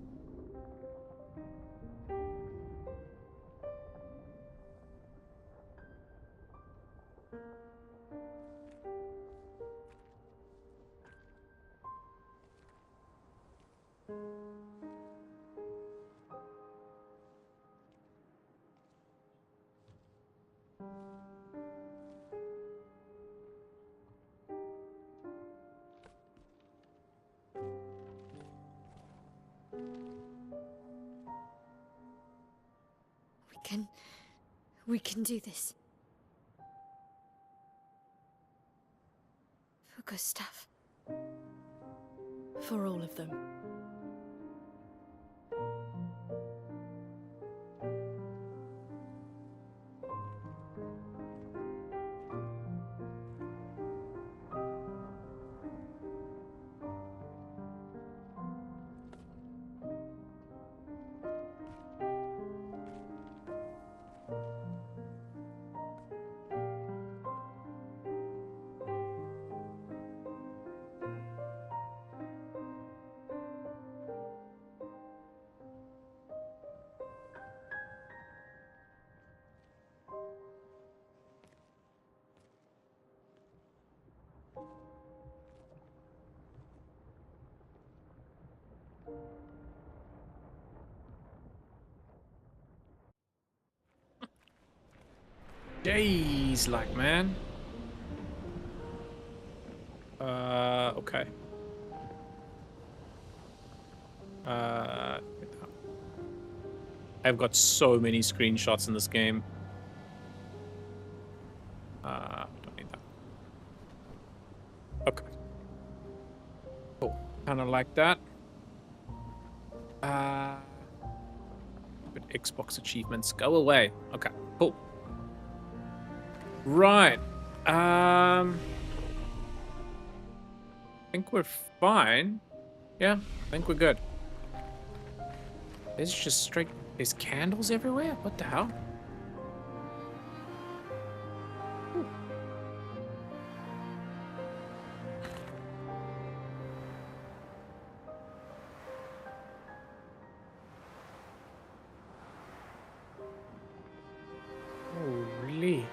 We can do this. Joker's stuff. For all of them. Jeez, like, man. Okay. I've got so many screenshots in this game. Don't need that. Okay. Cool. Kind of like that. But Xbox achievements go away. Okay. Cool. Right. I think we're fine. Yeah, I think we're good. There's just straight... There's candles everywhere? What the hell? Ooh. Oh, really?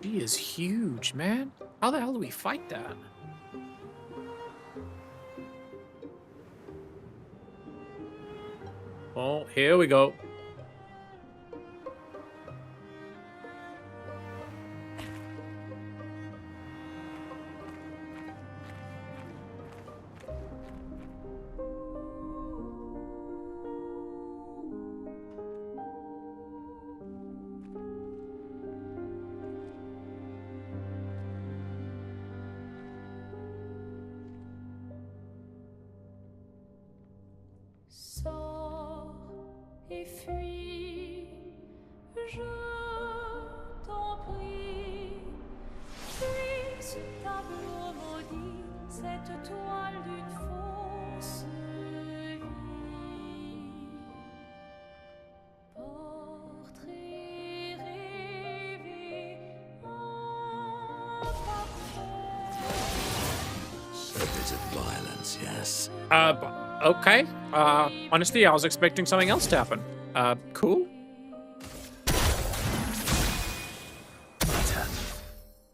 She is huge, man. How the hell do we fight that? Oh, here we go. Sors et fuis, je t'en prie. Fuis ce tableau maudit, cette toile d'une fausse vie. Portrait rêvé en parfait. A bit of violence, yes. Okay. Honestly, I was expecting something else to happen. Cool.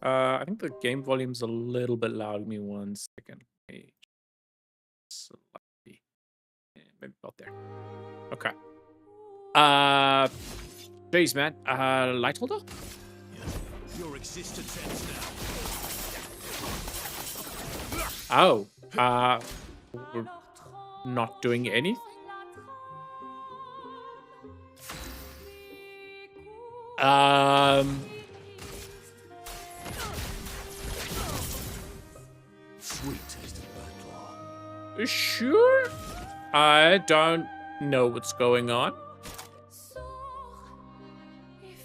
I think the game volume's a little bit loud. Give me 1 second. Slightly. Maybe about there. Okay. Jeez, man. Light holder? Your existence ends now. Oh. We're not doing anything? Sweet taste of battle. Sure. I don't know what's going on.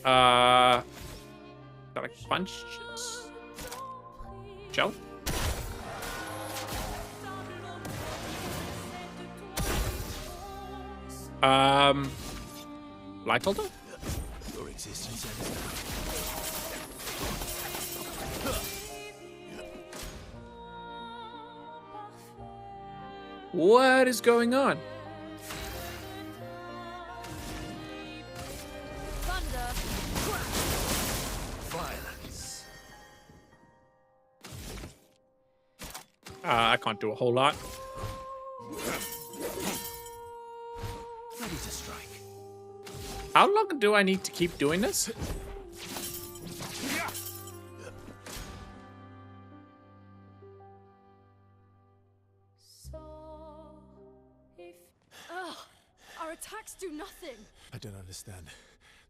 Got like punches. Jump. Light holder? Your existence ends now. What is going on? Violence. I can't do a whole lot. Ready to strike. How long do I need to keep doing this? Ugh, our attacks do nothing. I don't understand.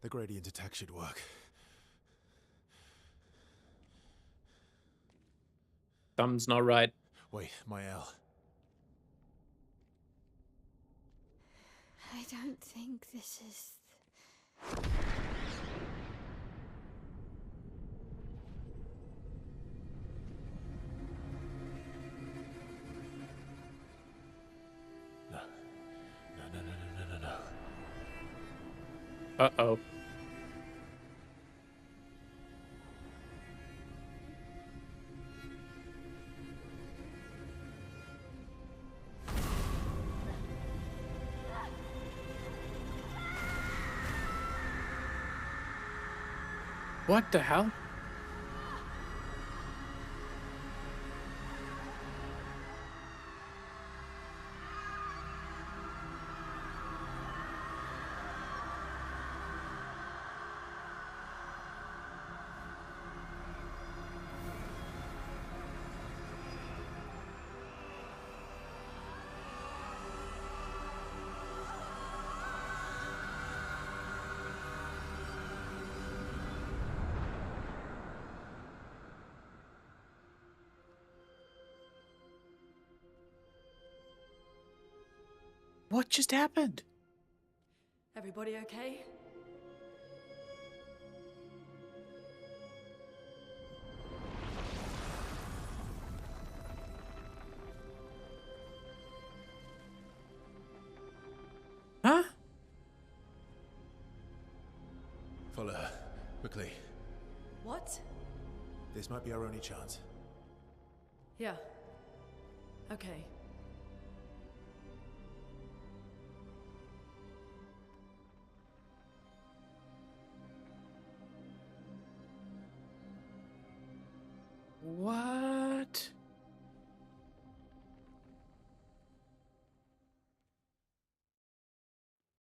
The gradient attack should work. Thumb's not right. Wait, my L. I don't think this is... No. No. Uh-oh. What the hell? What just happened? Everybody okay? Huh? Follow her. Quickly. What? This might be our only chance. Yeah. Okay. What?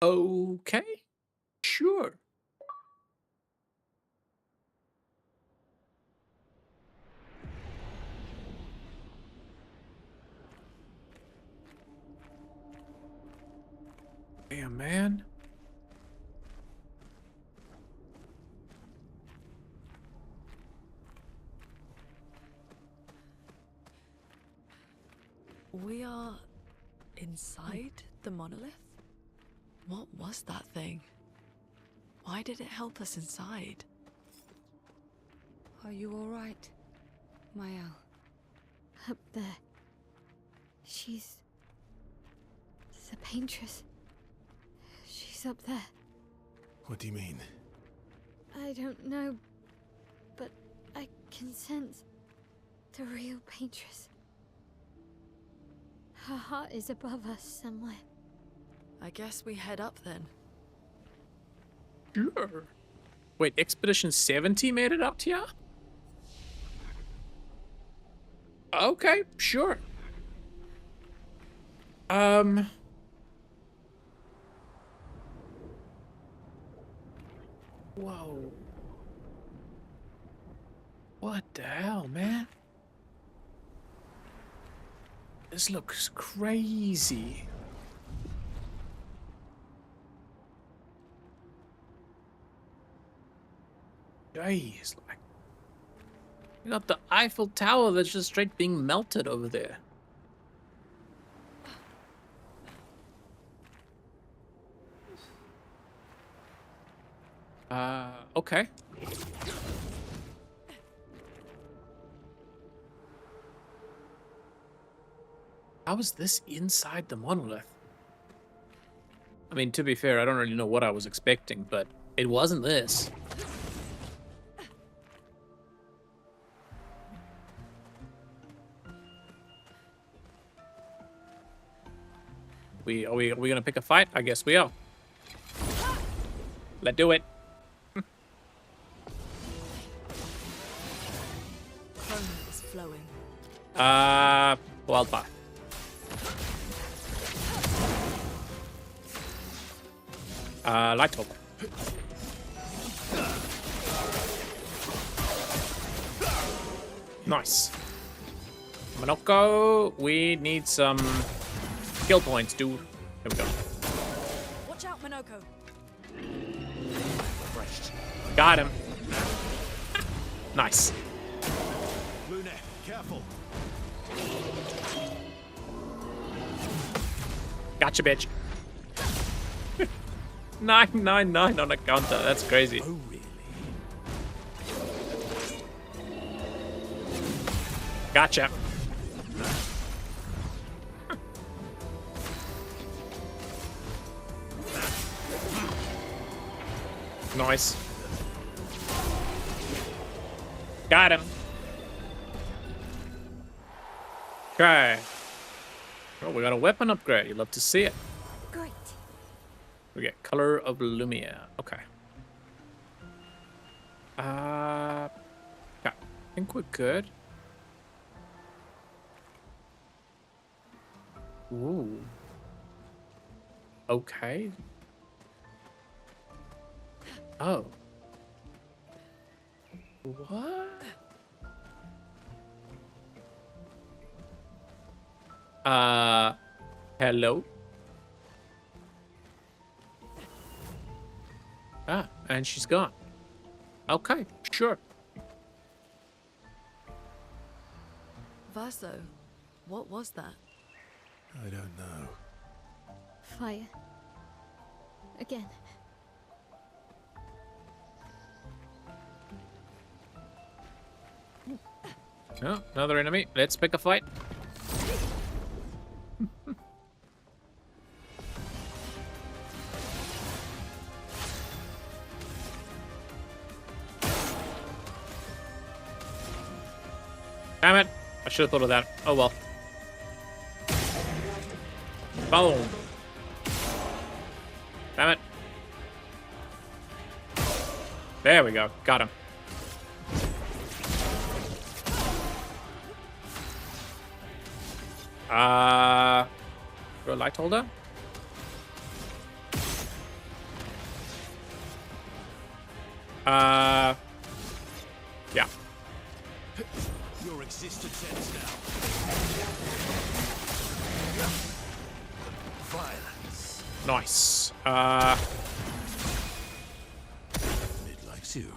Okay. Sure. Damn, man. We are inside the monolith? What was that thing? Why did it help us inside? Are you alright, Mael? Up there. She's... the paintress. She's up there. What do you mean? I don't know, but I can sense the real paintress. Her heart is above us somewhere. I guess we head up then. Sure. Wait, Expedition 70 made it up to ya? Okay, sure. Whoa. What the hell, man? This looks crazy. Jeez, like, you got the Eiffel Tower that's just straight being melted over there. Okay. How is this inside the monolith? I mean, to be fair, I don't really know what I was expecting, but it wasn't this. Are we gonna pick a fight? I guess we are. Let's do it. Chrome is flowing. Wildfire. Light talk. Nice. Monoko, we need some kill points, dude. There we go. Watch out, Minoko. Got him. Nice. Lune, careful. Gotcha, bitch. 999 on a counter. That's crazy. Oh, really? Gotcha. Nice. Got him. Okay. Oh, we got a weapon upgrade. You'd love to see it. Great. We get color of Lumia. Okay. Yeah, I think we're good. Ooh. Okay. Oh. What? Hello? Ah, and she's gone. Okay, sure. Verso, what was that? I don't know. Fire. Again. Oh, another enemy. Let's pick a fight. Damn it. I should have thought of that. Oh well. Boom. Damn it. There we go. Got him. Go light holder. Yeah. Your existence ends now. Violence. Nice. It likes you.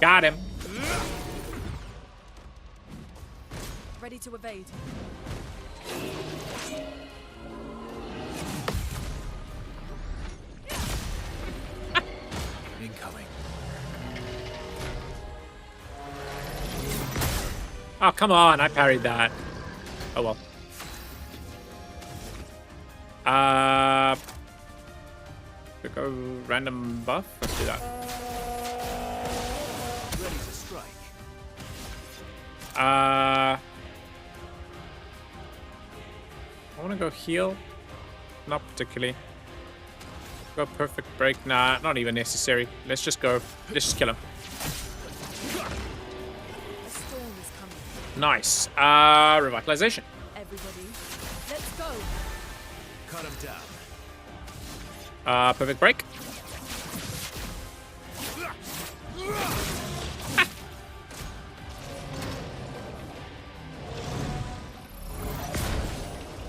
Got him. Ready to evade. Incoming. Oh, come on. I parried that. Oh, well. Could go random buff. Let's do that. Ready to strike. I want to go heal. Not particularly. Go perfect break. Nah, not even necessary. Let's just go. Let's just kill him. A storm is coming. Nice. Revitalization. Everybody, let's go. Cut him down. Perfect break.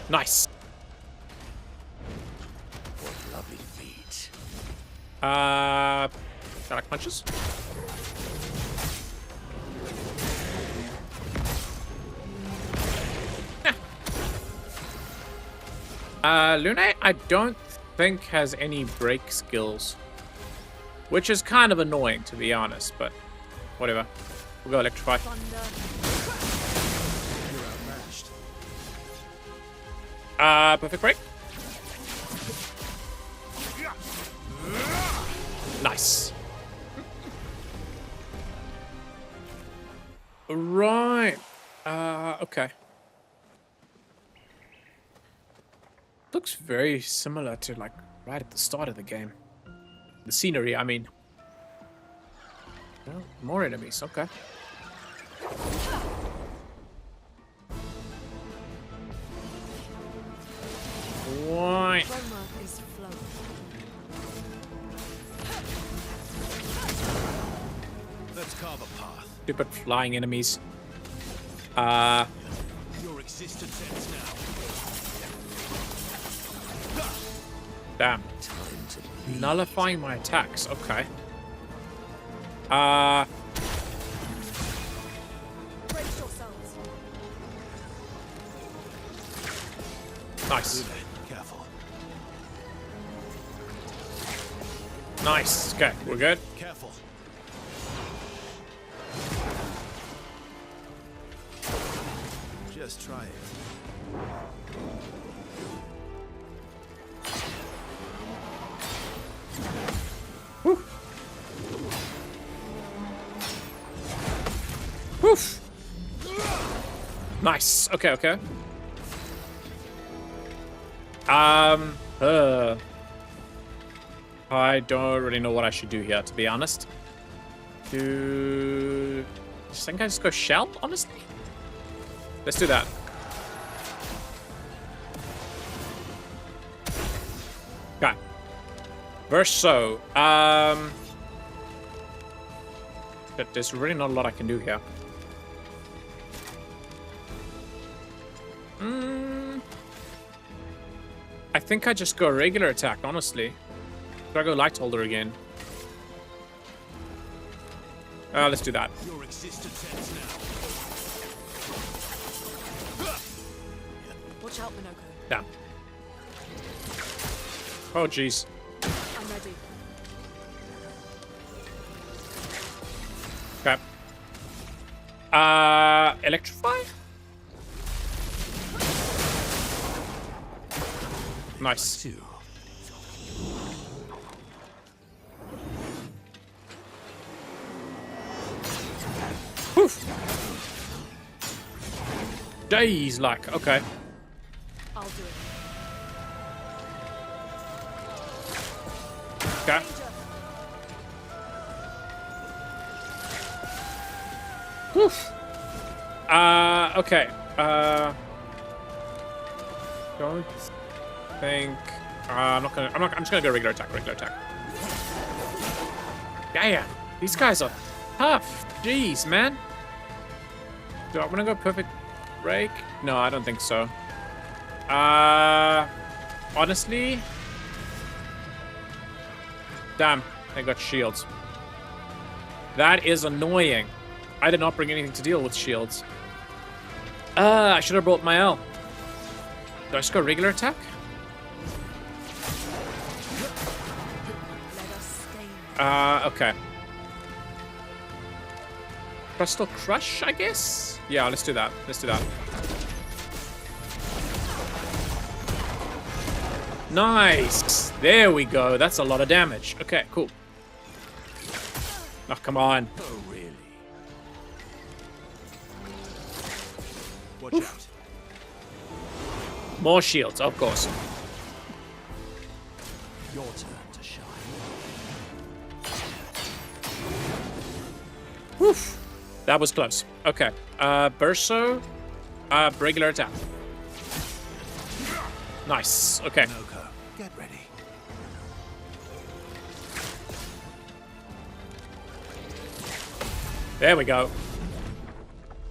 Nice. What lovely feet. Dark punches. Lune, I don't think has any break skills, which is kind of annoying to be honest, but whatever. We'll go electrify. Thunder. You're outmatched. Perfect break. Nice. Right. Okay. Looks very similar to like right at the start of the game. The scenery, I mean. Well, more enemies, okay. Right. Roma is flowing. Let's carve a path. Stupid flying enemies. Your existence ends now. Damn. Time to be. Nullifying my attacks. Okay. Brace yourselves. Nice. Careful. Nice. Okay, we're good. Careful. Just try it. Woof. Nice. Okay, okay. I don't really know what I should do here, to be honest. I think I just go shell, honestly? Let's do that. Okay. Verso. But there's really not a lot I can do here. I think I just go regular attack, honestly. Do I go light holder again? Let's do that. Your existence ends now. Watch out, Minoko. Damn. Oh, jeez. I'm ready. Okay. Electrify? Nice. Two. Days like, okay. I'll do it. Okay. Woof. Okay. Don't think. I'm just gonna go regular attack. Yeah. These guys are tough. Jeez, man. Do I want to go perfect break? No, I don't think so. Honestly. Damn, I got shields. That is annoying. I did not bring anything to deal with shields. I should have brought my L. Do I just go regular attack? Let us stay. Okay. Crystal Crush, I guess? Yeah, let's do that. Nice! There we go. That's a lot of damage. Okay, cool. Oh, come on. Oh, really? Watch out. More shields, of course. Your turn to shine. Woof. That was close. Okay. Burso. Regular attack. Nice. Okay. Minoko, get ready. There we go.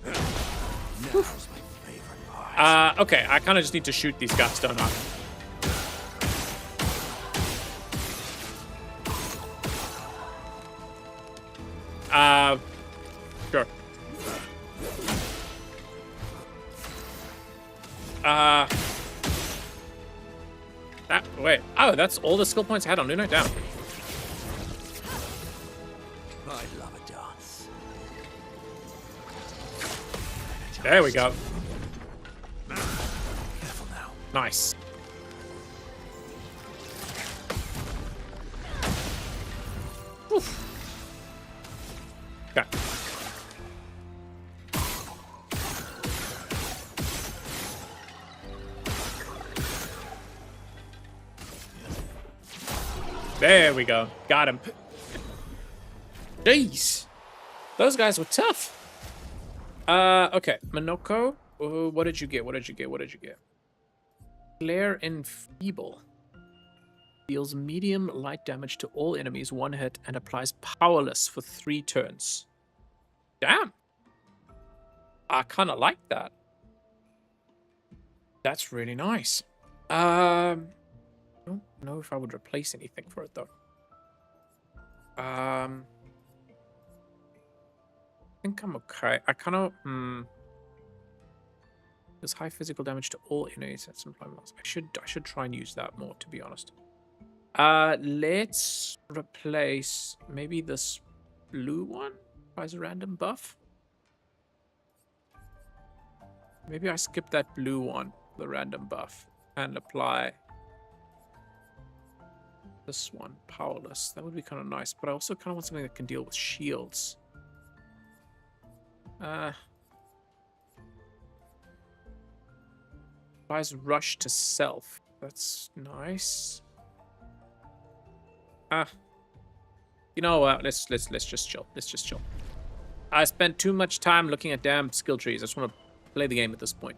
Now's my favorite part. Okay. I kind of just need to shoot these guys, don't I? Sure. Wait. Oh, that's all the skill points I had on Luno? Down. I love a dance. There we go. Careful now. Nice. Oof. Okay. There we go. Got him. Jeez. Those guys were tough. Okay. Minoko. What did you get? Clair Enfeeble. Deals medium light damage to all enemies, one hit, and applies powerless for 3 turns. Damn. I kind of like that. That's really nice. Don't know if I would replace anything for it though. I think I'm okay. I kind of does high physical damage to all enemies. That's employment. I should try and use that more, to be honest. Let's replace maybe this blue one as a random buff. Maybe I skip that blue one, the random buff, and apply this one, powerless. That would be kind of nice, but I also kind of want something that can deal with shields. Applies rush to self. That's nice. You know what? Let's just chill. Let's just chill. I spent too much time looking at damn skill trees. I just want to play the game at this point.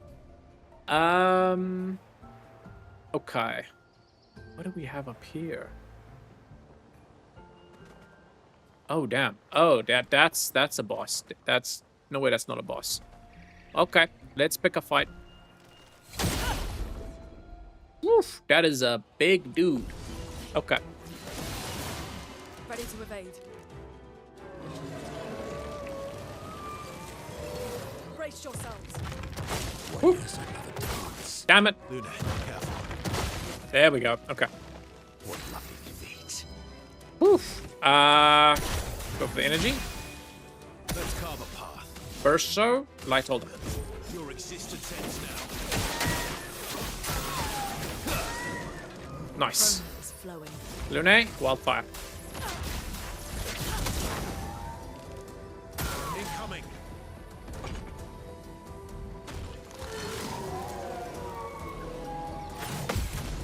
Okay. What do we have up here? Oh damn. Oh, that's a boss. That's no way. That's not a boss. Okay, let's pick a fight. Woof, that is a big dude. Okay. Ready to evade. Brace yourselves. Damn it. Luna, careful. There we go. Okay. What lovely feet. Woof. Go for the energy. Let's carve a path. Burst so. Light holder. Your existence ends now. Nice. Prana is flowing. Lune, wildfire. Incoming.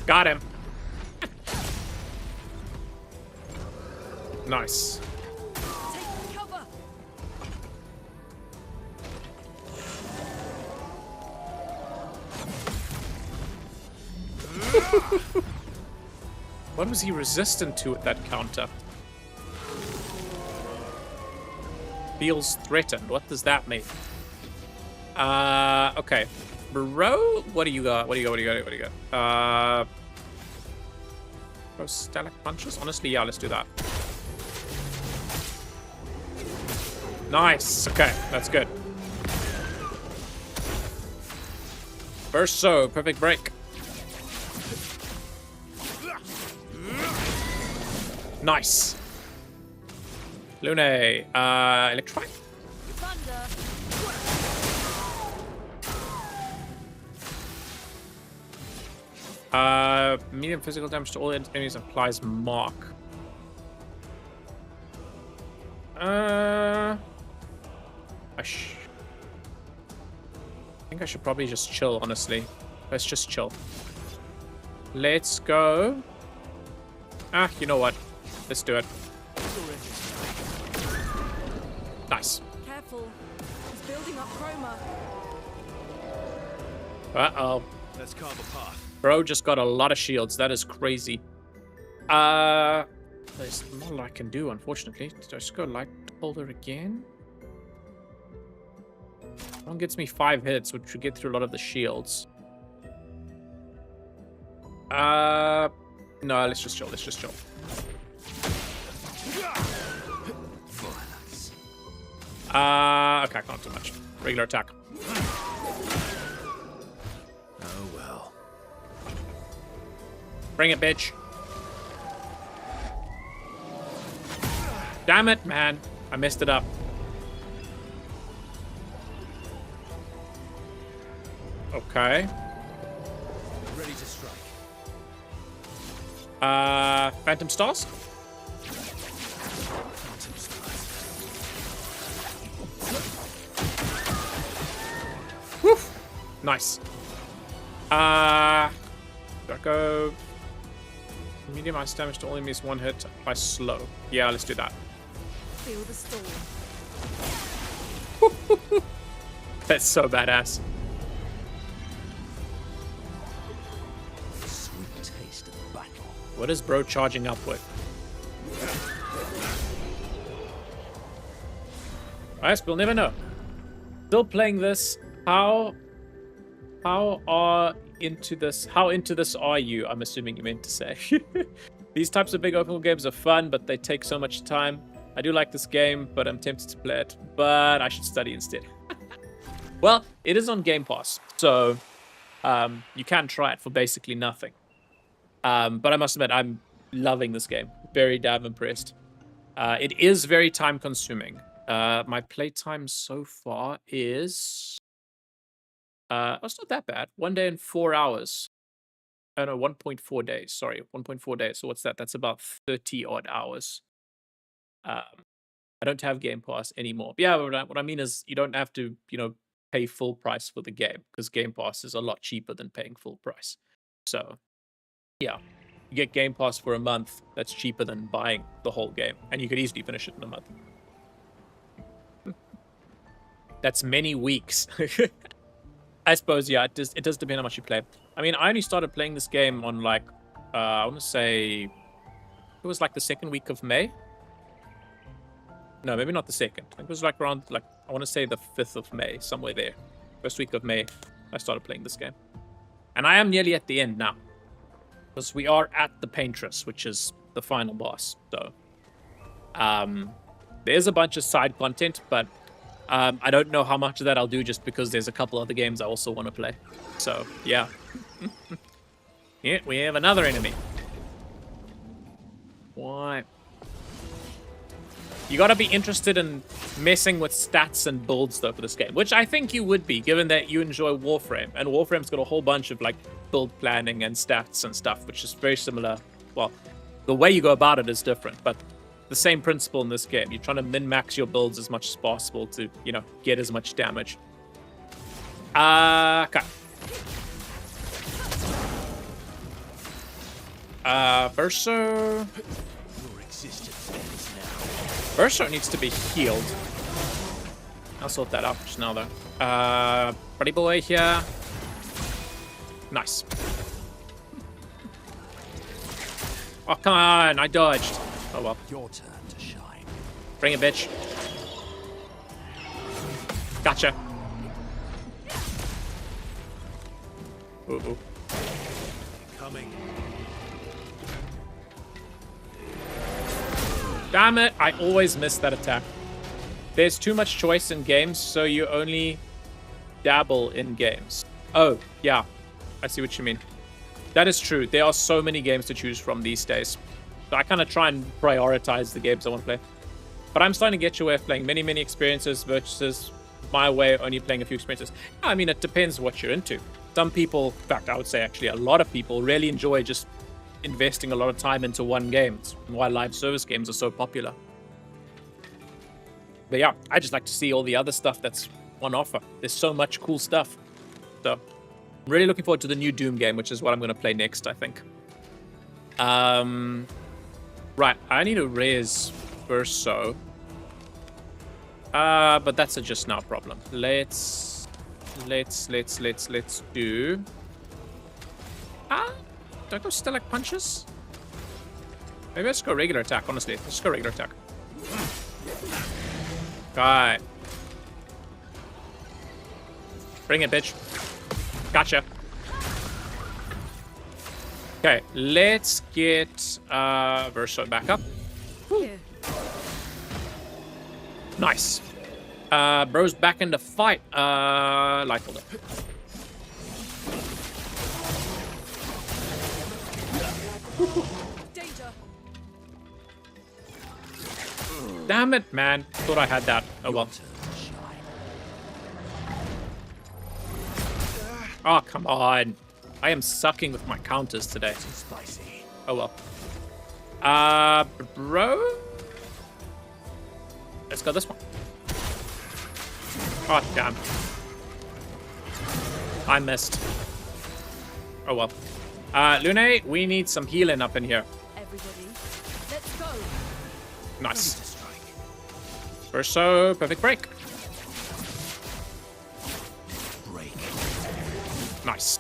Got him. Nice. Take cover. What was he resistant to at that counter? Feels threatened. What does that mean? Okay. Bro, what do you got? What do you got? Stalic punches? Honestly, yeah, let's do that. Nice. Okay, that's good. Burst so, perfect break. Nice. Lune, electrify. Thunder. Medium physical damage to all enemies applies mark. I think I should probably just chill, honestly. Let's just chill. Let's go. You know what? Let's do it. Nice. Careful. He's building up chroma. Uh-oh. Let's carve a path. Bro just got a lot of shields. That is crazy. There's not a lot I can do, unfortunately. Did I just go light holder again? One gets me 5 hits, which would get through a lot of the shields. No, let's just chill. Let's just chill. Okay, not too much. Regular attack. Oh well. Bring it, bitch. Damn it, man. I messed it up. Okay. Ready to strike. Phantom Stars? Woof! Nice. Draco. Medium ice damage to all enemies 1 hit by slow. Yeah, let's do that. Feel the storm. That's so badass. Sweet taste of battle. What is bro charging up with? I guess we'll never know. Still playing this. How How into this are you? I'm assuming you meant to say. These types of big open world games are fun, but they take so much time. I do like this game, but I'm tempted to play it. But I should study instead. Well, it is on Game Pass, so you can try it for basically nothing. But I must admit, I'm loving this game. Very damn impressed. It is very time consuming. My playtime so far is... it's not that bad. 1 day and 4 hours. Oh no, 1.4 days. Sorry, 1.4 days. So what's that? That's about 30 odd hours. I don't have Game Pass anymore. But yeah, what I mean is you don't have to, pay full price for the game because Game Pass is a lot cheaper than paying full price. So yeah, you get Game Pass for a month. That's cheaper than buying the whole game, and you could easily finish it in a month. That's many weeks. I suppose, yeah, it does depend on how much you play. I mean, I only started playing this game on, like, I want to say, it was like the second week of May. No, maybe not the second. I think it was like around, like, I want to say the 5th of May, somewhere there. First week of May, I started playing this game. And I am nearly at the end now. Because we are at the Paintress, which is the final boss. So, there's a bunch of side content, but I don't know how much of that I'll do just because there's a couple other games I also want to play. So, yeah. Yeah, we have another enemy. Why? You gotta be interested in messing with stats and builds, though, for this game. Which I think you would be, given that you enjoy Warframe. And Warframe's got a whole bunch of, like, build planning and stats and stuff, which is very similar. Well, the way you go about it is different, but the same principle in this game. You're trying to min-max your builds as much as possible to, get as much damage. Okay. Verso. Verso needs to be healed. I'll sort that out just now, though. Buddy boy here. Nice. Oh, come on. I dodged. Oh, well. Your turn to shine. Bring it, bitch. Gotcha. Ooh. Coming. Damn it, I always miss that attack. There's too much choice in games, so you only dabble in games. Oh, yeah. I see what you mean. That is true. There are so many games to choose from these days. So I kind of try and prioritize the games I want to play. But I'm starting to get your way of playing many, many experiences versus my way of only playing a few experiences. I mean, it depends what you're into. Some people, in fact, I would say actually a lot of people really enjoy just investing a lot of time into one game. It's why live service games are so popular. But yeah, I just like to see all the other stuff that's on offer. There's so much cool stuff. So I'm really looking forward to the new Doom game, which is what I'm going to play next, I think. Right, I need to res Verso. But that's a just now problem. Let's do... do I go Stalak Punches? Maybe let's go regular attack, honestly. Let's just go regular attack. Okay. Bring it, bitch. Gotcha. Okay, let's get Verso back up. Here. Nice. Bro's back in the fight. Light holder. Danger. Damn it, man. Thought I had that. Oh well. Oh, come on. I am sucking with my counters today. Too spicy. Oh well. Bro? Let's go this one. Oh, damn. I missed. Oh well. Lune, we need some healing up in here. Everybody, let's go. Nice. Verso, perfect break. Break. Nice.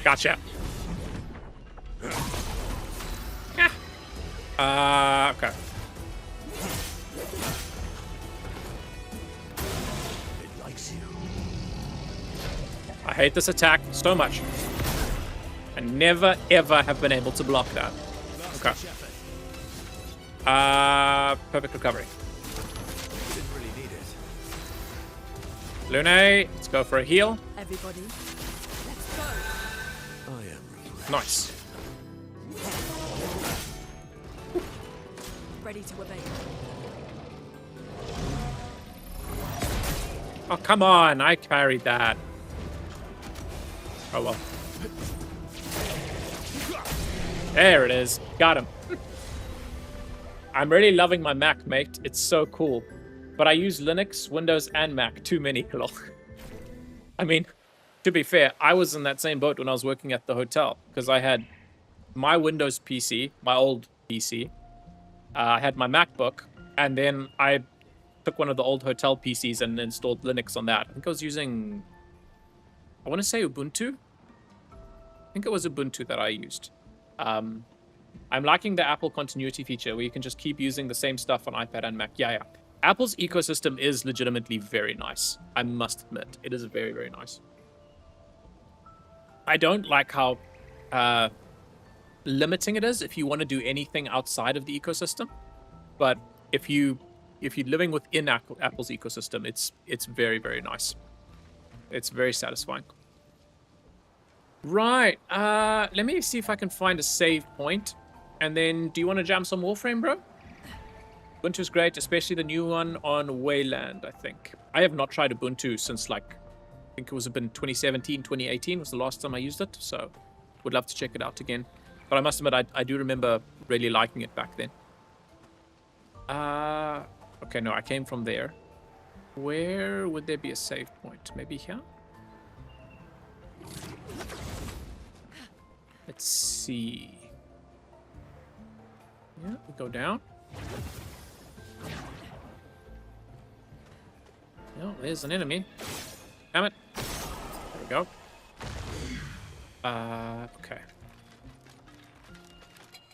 Gotcha. Okay. I hate this attack so much. I never, ever have been able to block that. Okay. Perfect recovery. Didn't really need it. Lune, let's go for a heal. Everybody, let's go. I am refreshed. Nice. Ready to obey. Oh, come on. I carried that. Oh, well. There it is. Got him. I'm really loving my Mac, mate. It's so cool. But I use Linux, Windows, and Mac. Too many. Lol. I mean, to be fair, I was in that same boat when I was working at the hotel. Because I had my Windows PC, my old PC. I had my MacBook. And then I took one of the old hotel PCs and installed Linux on that. I think I was using... I want to say Ubuntu. I think it was Ubuntu that I used. I'm liking the Apple continuity feature where you can just keep using the same stuff on iPad and Mac. Yeah. Apple's ecosystem is legitimately very nice. I must admit. It is very, very nice. I don't like how limiting it is if you want to do anything outside of the ecosystem. But if you're living within Apple's ecosystem, it's very, very nice. It's very satisfying. Right. Let me see if I can find a save point. And then, do you want to jam some Warframe, bro? Ubuntu's great, especially the new one on Wayland, I think. I have not tried Ubuntu since, like, I think it was been 2017, 2018 was the last time I used it. So, would love to check it out again. But I must admit, I do remember really liking it back then. Okay, no, I came from there. Where would there be a save point? Maybe here? Let's see. Yeah, we go down. Oh, there's an enemy. Damn it. There we go. Okay.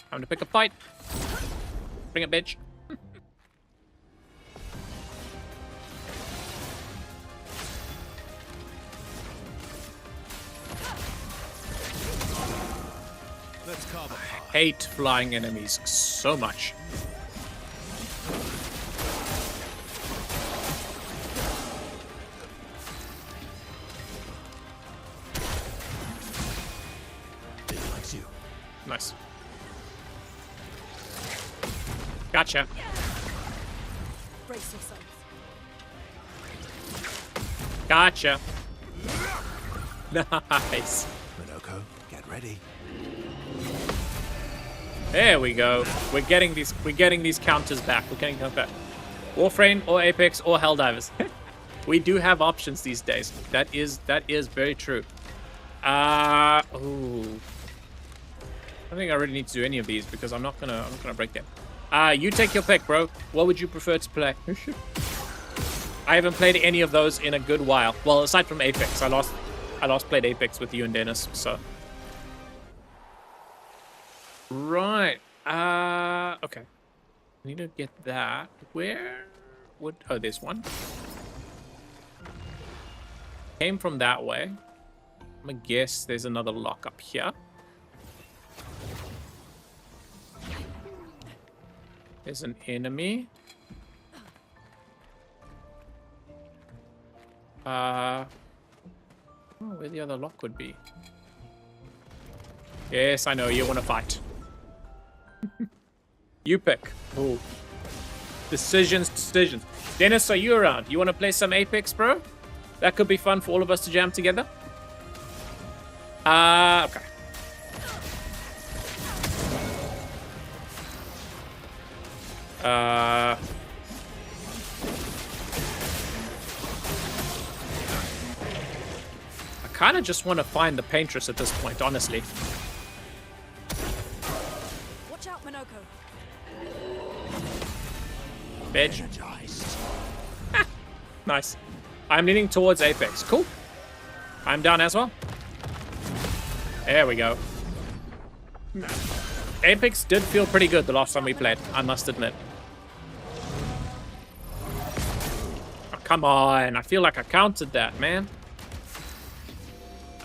Time to pick a fight. Bring it, bitch. Let's carve apart. I hate flying enemies so much. It likes you. Nice. Gotcha. Brace yourselves. Gotcha. Nice. Minoko, get ready. There we go. We're getting these counters back. We're getting them back. Warframe or Apex or Helldivers. We do have options these days. That is very true. Ooh. I don't think I really need to do any of these because I'm not gonna break them. You take your pick, bro. What would you prefer to play? I haven't played any of those in a good while. Well, aside from Apex, I last played Apex with you and Dennis, so. Right. Okay. I need to get that. Where would... Oh, there's one. Came from that way. I'm gonna guess there's another lock up here. There's an enemy. Oh, where the other lock would be. Yes, I know. You want to fight. You pick. Oh. Decisions. Dennis, are you around? You want to play some Apex, bro? That could be fun for all of us to jam together. Okay. I kind of just want to find the paintress at this point, honestly. Watch out, Minoko. Bitch. Nice. I'm leaning towards Apex. Cool. I'm down as well. There we go. Apex did feel pretty good the last time we played, I must admit. Oh, come on. I feel like I counted that, man.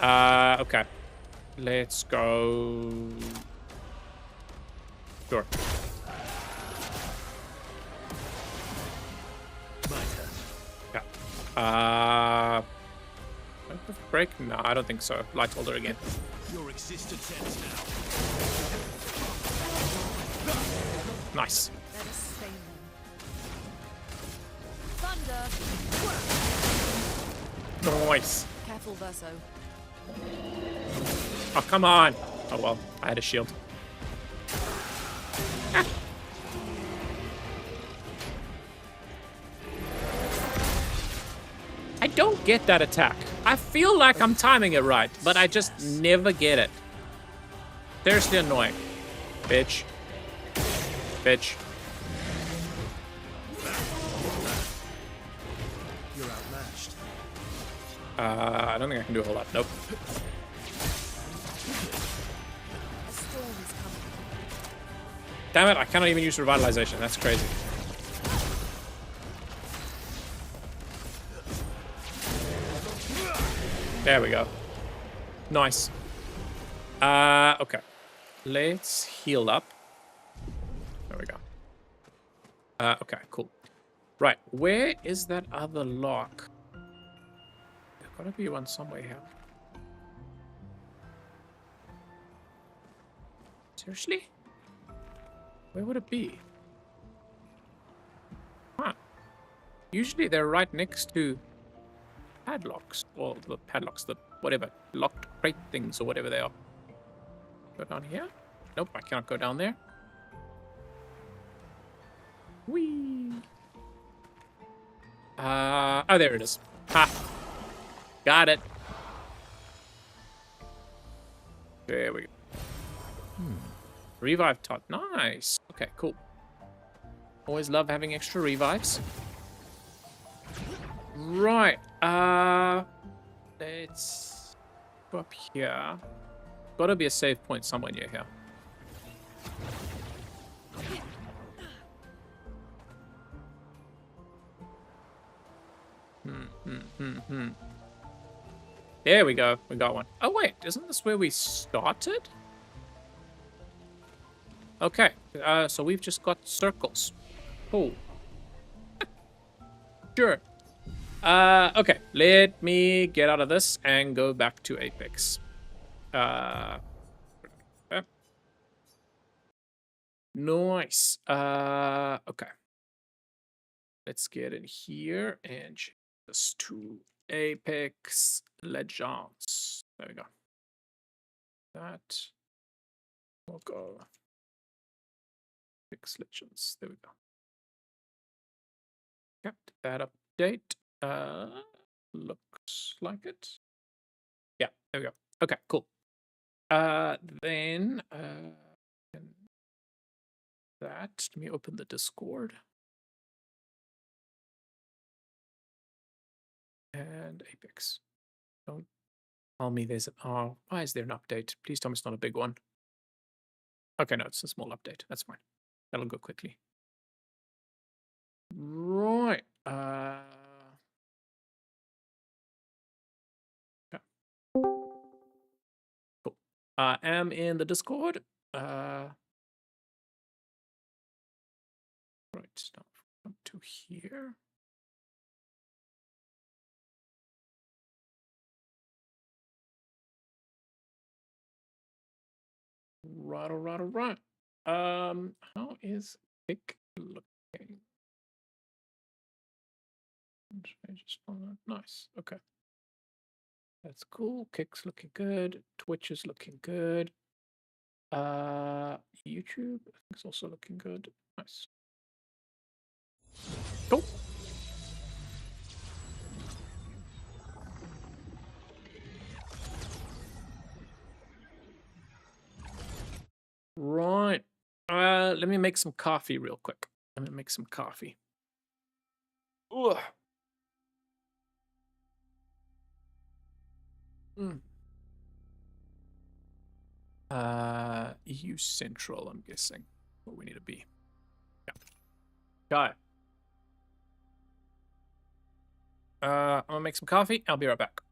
Okay. Let's go. Sure. Yeah. Break? No, I don't think so. Light holder again. Your existence ends now. Nice. Let us stain them. Thunder! Nice. Careful, Verso. Oh, come on. Oh, well. I had a shield. Ah. I don't get that attack. I feel like I'm timing it right, but I just never get it. Seriously annoying. Bitch. Bitch. You're outmatched. I don't think I can do a whole lot. Nope. A storm is coming. Damn it, I cannot even use revitalization. That's crazy. There we go. Nice. Okay. Let's heal up. There we go. Okay, cool. Right, where is that other lock? There's gotta be one somewhere here. Seriously? Where would it be? Huh. Usually they're right next to padlocks, or the padlocks, the whatever, locked crate things or whatever they are. Go down here? Nope, I cannot go down there. Whee! Oh, there it is. Ha! Got it. There we go. Revive tot. Nice. Okay, cool. Always love having extra revives. Right. Let's go up here. Gotta be a save point somewhere near here. There we go. We got one. Oh, wait. Isn't this where we started? Okay. So we've just got circles. Cool. Sure. Okay. Let me get out of this and go back to Apex. Nice. Okay. Let's get in here and change this to Apex Legends. There we go. That will go. Apex Legends. There we go. Yep, that update. Looks like it. Yeah, there we go. Okay, cool. Then that. Let me open the Discord. And Apex. Don't tell me there's an... Oh, why is there an update? Please tell me it's not a big one. Okay, no, it's a small update. That's fine. That'll go quickly. Right. Okay. Cool. I am in the Discord. Right, now up to here. Right. How is Kick looking? I just found that. Nice. Okay. That's cool. Kick's looking good. Twitch is looking good. YouTube I think is also looking good. Nice. Cool. Right. Let me make some coffee real quick. Let me make some coffee. Ugh. EU Central, I'm guessing. Where we need to be. Yeah. Got it. I'm gonna make some coffee. I'll be right back.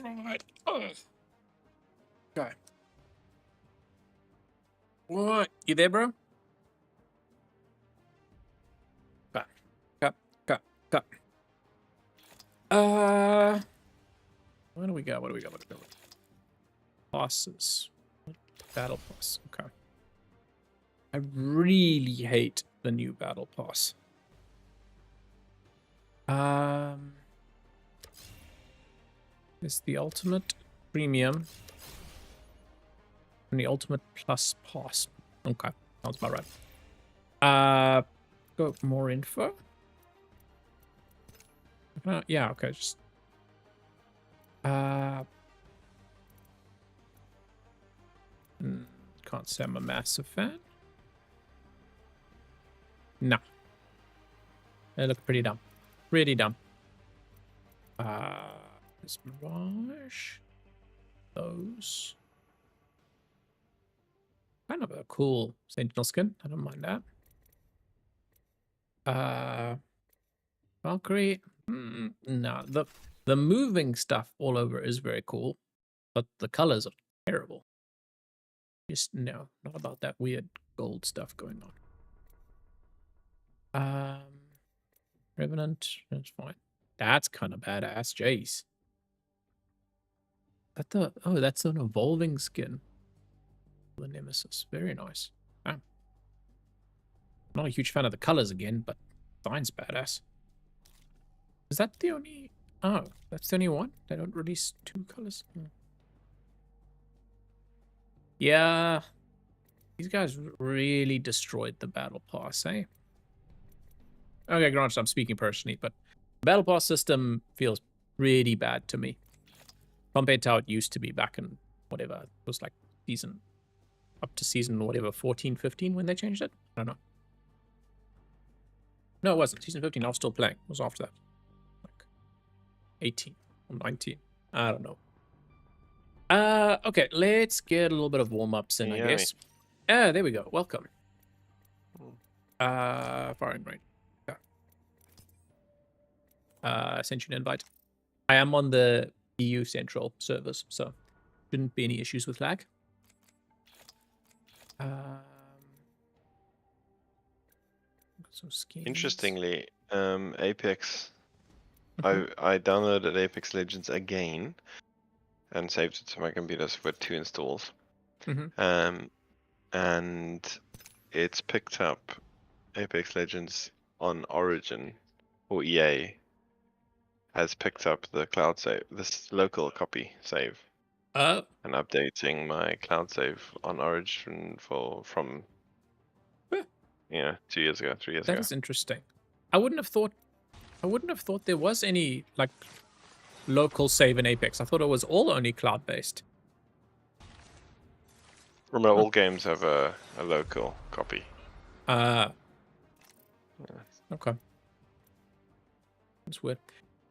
Right. Okay. What? You there, bro? Cut. Cut. Cut. Cut. What do we got? What do we got? What do we got? Bosses. Battle pass. Okay. I really hate the new battle pass. It's the ultimate premium and the ultimate plus pass. Okay, sounds about right. Go more info. Yeah, okay, just can't say I'm a massive fan. No. They look pretty dumb. Pretty dumb. This Mirage. Those. Kind of a cool Sentinel skin. I don't mind that. Valkyrie. No, the moving stuff all over is very cool, but the colors are terrible. Just no, not about that weird gold stuff going on. Revenant, that's fine. That's kind of badass. Jeez. That's an evolving skin. The Nemesis, very nice. Wow. Not a huge fan of the colors again, but design's badass. Is that the only? Oh, that's the only one. They don't release two colors. Yeah, these guys really destroyed the battle pass, eh? Okay, granted, I'm speaking personally, but the battle pass system feels pretty bad to me compared to how it used to be back in whatever it was, like season up to season whatever 14, 15 when they changed it. I don't know. No, it wasn't season 15. I was still playing. It was after that, like 18 or 19. I don't know. Okay, let's get a little bit of warm-ups in, I guess. There we go. Welcome. Firing range. Yeah. Sent you an invite. I am on the EU Central servers, so shouldn't be any issues with lag. Some skins. Interestingly, Apex. I downloaded Apex Legends again and saved it to my computers for 2 installs. And it's picked up Apex Legends on Origin, or EA has picked up the cloud save, this local copy save, and updating my cloud save on Origin from 2 years ago, 3 years ago. That is interesting. I wouldn't have thought there was any like local save in Apex. I thought it was all only cloud-based. Remember, all games have a local copy. Okay. That's weird.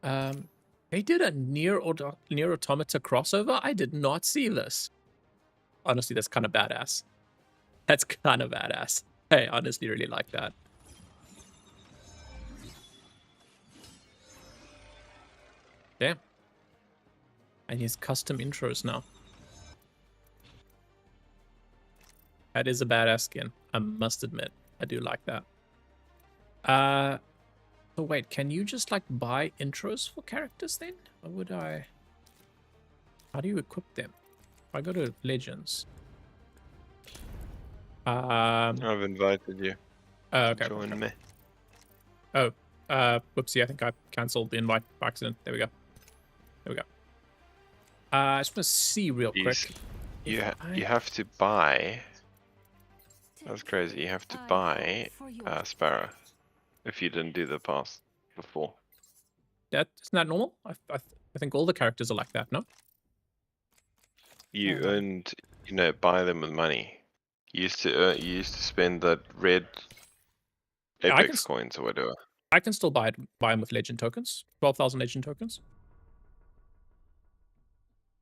They did a Nier Automata crossover. I did not see this. Honestly, that's kind of badass. That's kind of badass. I honestly really like that. Damn. And he has custom intros now. That is a badass skin. I must admit. I do like that. So wait, can you just like buy intros for characters then? Or would I... How do you equip them? If I go to Legends. I've invited you. Okay. Join me. Oh, whoopsie, I think I cancelled the invite by accident. There we go. I just want to see real quick. You have to buy. That's crazy. You have to buy Sparrow if you didn't do the pass before. Isn't that normal? I think all the characters are like that, no? You earned, buy them with money. You used to spend that red Apex coins or whatever. I can still buy them with legend tokens. 12,000 legend tokens.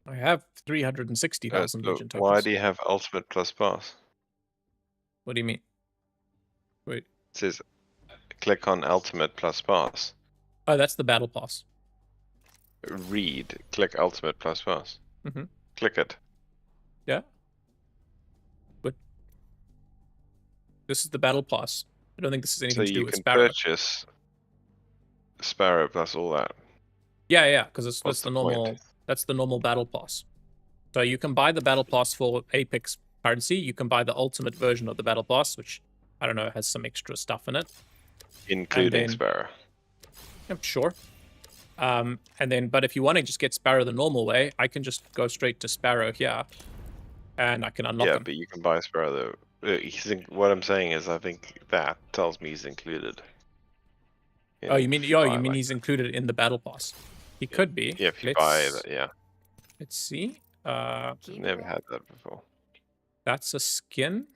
I have 360,000 legend tokens. Why do you have Ultimate Plus Pass? What do you mean? Wait. It says, click on Ultimate Plus Pass. Oh, that's the battle pass. read, click ultimate plus pass. Mhm. Click it. Yeah. But this is the battle pass. I don't think this has So anything to do you with can Sparrow. purchase Sparrow plus all that. Yeah, because that's What's the the point? normal. That's the normal battle pass. So you can buy the battle pass for Apex currency. You can buy the ultimate version of the battle pass, which I don't know has some extra stuff in it. Including then- Sparrow. I'm sure. And then, but if you want to just get Sparrow the normal way, I can just go straight to Sparrow here, and I can unlock Yeah, him. but you can buy Sparrow though. What I'm saying is, I think that tells me he's included. Oh, you mean if buy, like, he's included in the battle pass? He could be. Yeah, if you let's, buy that, yeah. Let's see. Never had that before. That's a skin.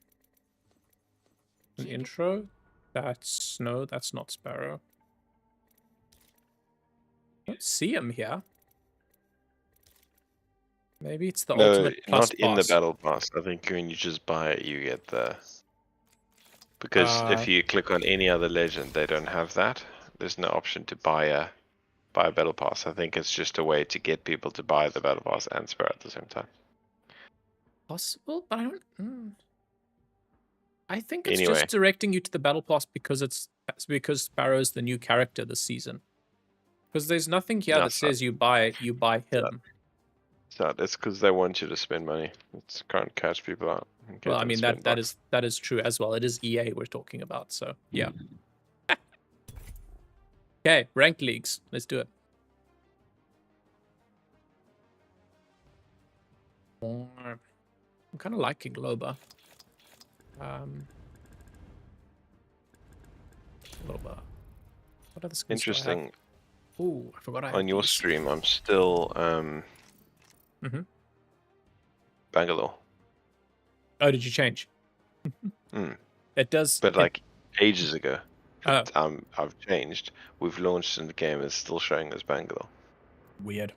An intro. That's that's not Sparrow. I don't see him here. Maybe it's the No, ultimate plus not in the pass. battle pass. I think when you just buy it, you get the. Because if you click on any other legend, they don't have that. There's no option to buy a battle pass. I think it's just a way to get people to buy the battle pass and Sparrow at the same time. Possible, but I don't. I think it's Anyway. just directing you to the battle pass because it's Sparrow's the new character this season. Because there's nothing here No, that it's not. says you buy him. It's not. It's because they want you to spend money. It's can't catch people out. and get Well, I them to mean spend bucks. that is true as well. It is EA we're talking about, so yeah. Okay, ranked leagues. Let's do it. I'm kind of liking Loba. Loba. What other skills do I have? Interesting. Ooh, I forgot I had On your these. stream, I'm still Mhm. Bangalore. Oh, did you change? Mm. It does. But like ages ago. Oh. But, I've changed. We've launched and the game is still showing as Bangalore. Weird.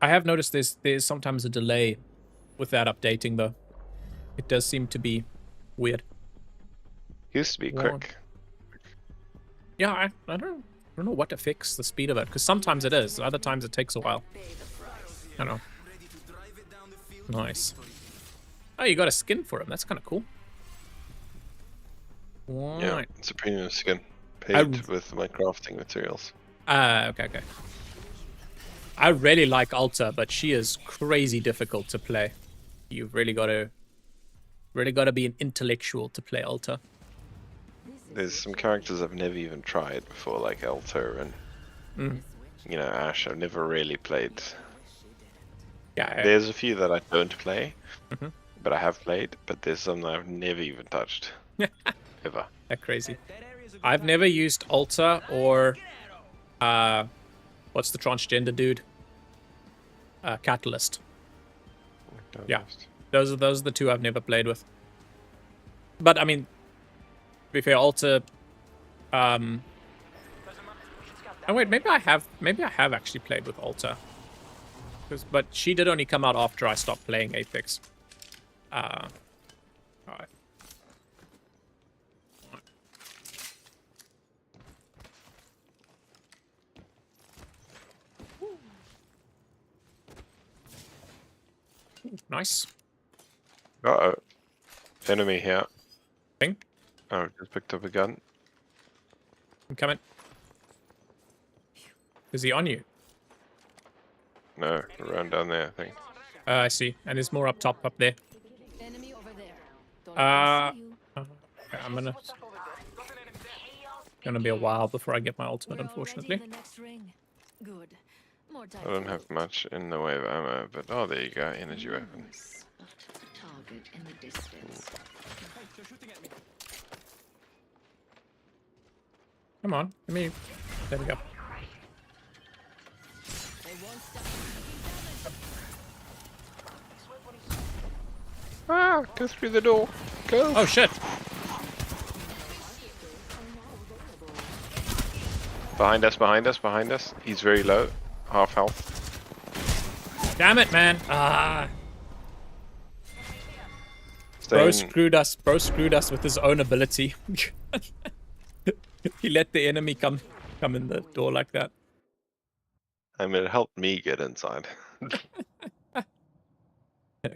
I have noticed there's sometimes a delay with that updating though. It does seem to be weird. Used to be Wow. quick. Yeah, I don't know what to fix the speed of it because sometimes it is, other times it takes a while. I don't know. Nice. Oh, you got a skin for him. That's kind of cool. Yeah, Right. it's a premium skin. Paid with my crafting materials. Okay. I really like Alta, but she is crazy difficult to play. You've really got to be an intellectual to play Alta. There's some characters I've never even tried before, like Elter and Ash. I've never really played. Yeah. There's a few that I don't play, Mhm. but I have played. But there's some that I've never even touched, ever. They're crazy. I've never used Alta or what's the transgender dude? Catalyst. Yeah. Those are the two I've never played with. But I mean, to be fair, Alta. Oh wait, maybe I have actually played with Alta. But she did only come out after I stopped playing Apex. Alright. Nice. Uh-oh. Enemy here. Thing. Oh, just picked up a gun. I'm coming. Is he on you? No, around down there, I think. I see. And there's more up top up there. Enemy over there. Don't Uh, see you. Okay, I'm gonna be a while before I get my ultimate, We're already unfortunately. in the next ring. Good. More time I don't to have much in the way of ammo, but oh, there you go, energy weapon. Target in the distance. Come on, let me. There we go. Ah, go through the door. Go. Oh shit! Behind us. He's very low. Half health. Damn it, man! Bro Staying, screwed us. Bro screwed us with his own ability. He let the enemy come in the door like that. I mean, it helped me get inside.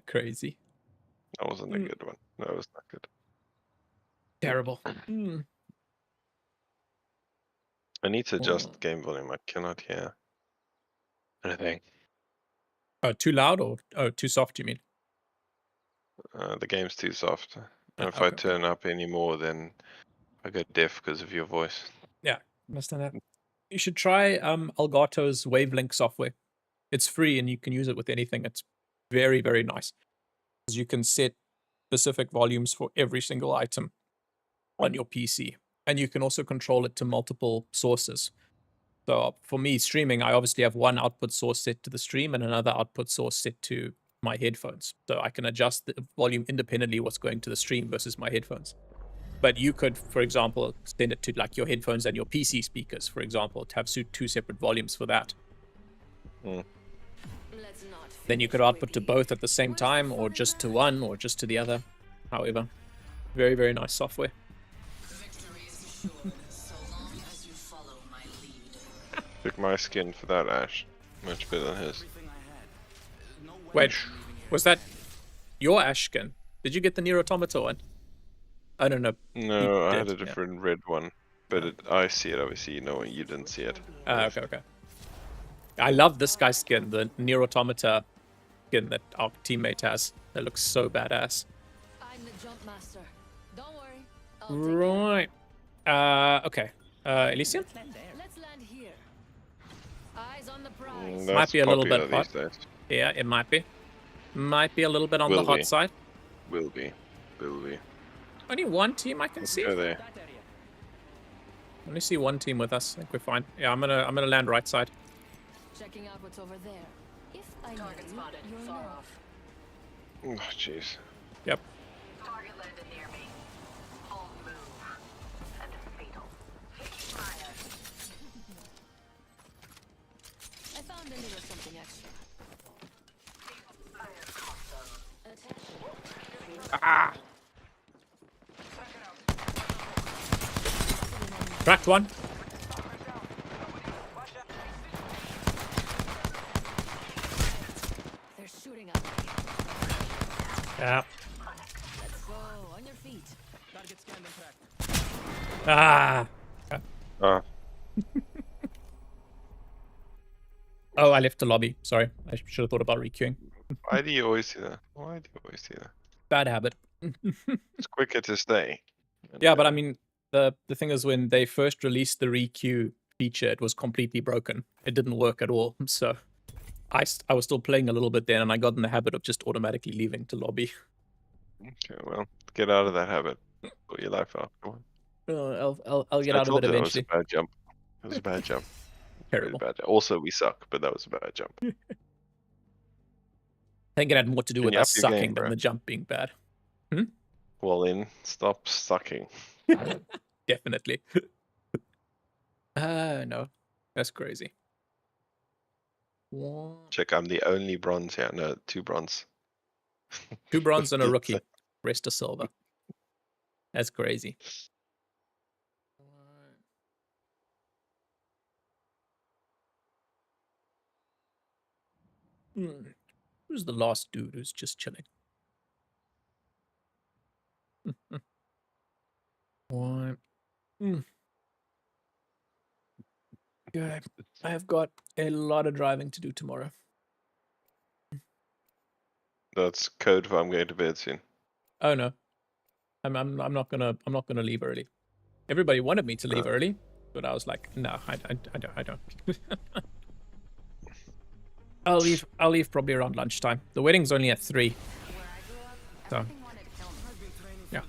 Crazy. That wasn't a good one. No, it was not good. Terrible. I need to adjust game volume. I cannot hear anything. Too loud or too soft, you mean? The game's too soft. And if Okay, I okay. turn up any more, then I go deaf because of your voice. Yeah, understand that. You should try Elgato's Wavelink software. It's free and you can use it with anything. It's very, very nice. Because you can set specific volumes for every single item on your PC. And you can also control it to multiple sources. So for me, streaming, I obviously have one output source set to the stream and another output source set to my headphones. So I can adjust the volume independently what's going to the stream versus my headphones. But you could, for example, send it to like your headphones and your PC speakers, for example, to have two separate volumes for that. Then you could output to both at the same time, or just to one, or just to the other. However, very, very nice software. Took my skin for that, Ash. Much better than his. Wait, was that your Ash skin? Did you get the Nier Automata one? I don't know. No, I had a different red one. But I see it, obviously. You didn't see it. Okay. I love this guy's skin, the Nier Automata skin that our teammate has. That looks so badass. I'm the jump master. Don't worry. I'll take Right. Okay. Elysian? Let's land here. Eyes on the prize. That's Might be a little popular bit hot. these days. Yeah, it might be. Might be a little bit on the Will hot be. side. Will be. Only one team I can Let's see. go there. Only see one team with us. I think we're fine. Yeah, I'm gonna land right side. Checking out what's over there. If I target spotted, far off. Oh, jeez. Yep. Target landed near me. Hold move. And fatal. Fire. I found a little something extra. Ah! Cracked one. They're shooting at me. Yeah. Let's go. On your feet. Ah! Ah, Oh, I left the lobby. Sorry. I should have thought about requeuing. why do you always do that? Bad habit. It's quicker to stay. Yeah, but I mean, the thing is, when they first released the requeue feature, it was completely broken. It didn't work at all. So I was still playing a little bit then, and I got in the habit of just automatically leaving to lobby. Okay, well, get out of that habit. Put your life out. Come on. I'll get I out of told it you eventually. That was a bad jump. It was a bad jump. Terrible. Bad. Also, we suck, but that was a bad jump. I think it had more to do Can with you us up your sucking game, than bro? the jump being bad. Well, then stop sucking. Definitely. No. That's crazy. One, Check, I'm the only bronze here. No, 2 bronze. 2 bronze and a rookie. Rest of silver. That's crazy. Who's the last dude who's just chilling? One. Good. I have got a lot of driving to do tomorrow. That's code for I'm going to bed soon. Oh no. I'm not gonna leave early. Everybody wanted me to leave early, but I was like, no, I don't. I'll leave probably around lunchtime. The wedding's only at 3. So yeah.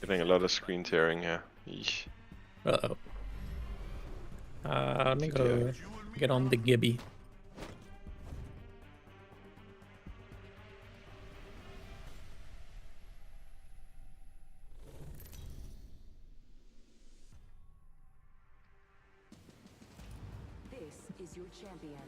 Getting a lot of screen tearing here. Yeesh. Uh-oh. Let me go get on the Gibby. This is your champion.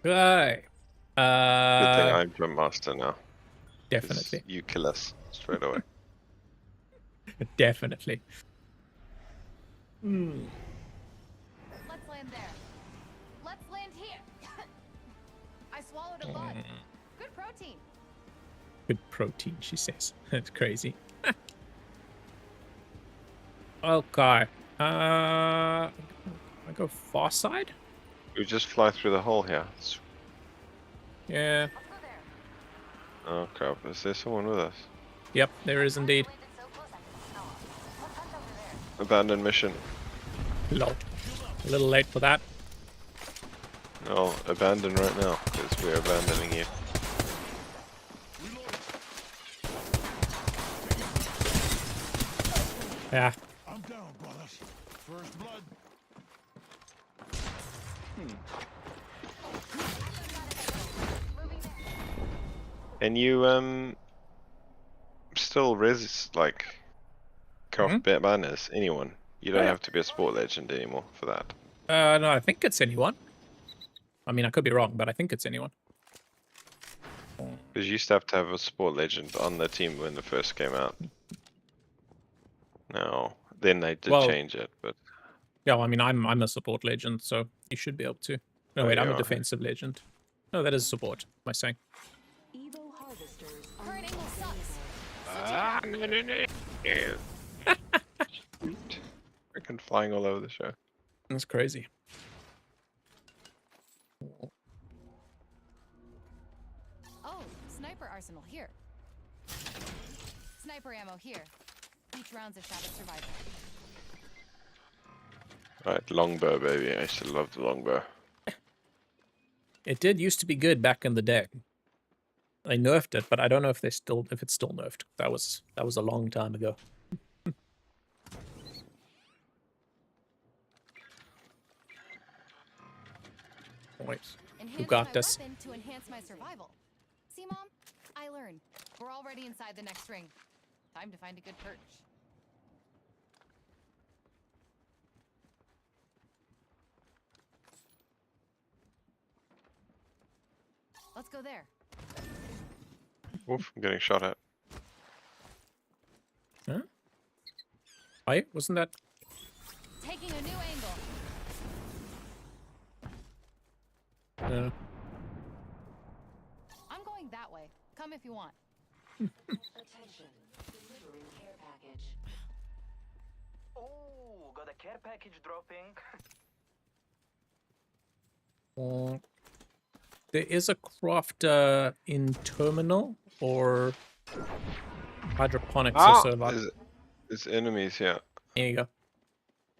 Right. Good thing I'm Drum Master now. 'Cause Definitely. you kill us straight away. Definitely. Let's land there. Let's land here. I swallowed a bug. Good protein. Good protein, she says. That's crazy. Okay. I go far side? We just fly through the hole here. Yeah. Let's go there. Oh crap, is there someone with us? Yep, there is indeed. Landed so close I can smell it. Let's hunt over there. Abandoned mission. Lol. A little late for that. No, abandon right now, because we're abandoning you. Yeah. I'm down, brothers. First blood. And you still like craft banners, anyone. You don't Yeah. have to be a sport legend anymore for that. No, I think it's anyone. I mean, I could be wrong, but I think it's anyone. Because you used to have a sport legend on the team when it first came out. No, then they did Well- change it, but Yeah, well, I mean, I'm a support legend, so you should be able to. No, Oh, wait, I'm you a are. defensive legend. No, that is support. Am I saying? Evo harvesters are Current angle sucks. freaking flying all over the show. That's crazy. Oh, sniper arsenal here. Sniper ammo here. Each round's a shot at survival. Right, longbow, baby. I still love the longbow. It did used to be good back in the day. They nerfed it, but I don't know if it's still nerfed. That was a long time ago. Wait, Enhance got my this. weapon to enhance my survival. See, Mom? I learned. We're already inside the next ring. Time to find a good perch. Let's go there. Oof, I'm getting shot at. Huh? Wait, wasn't that? Taking a new angle. I'm going that way. Come if you want. attention. Delivering care package. Oh, got a care package dropping. There is a crafter in terminal or hydroponics or so. Like, There's enemies here. there you go.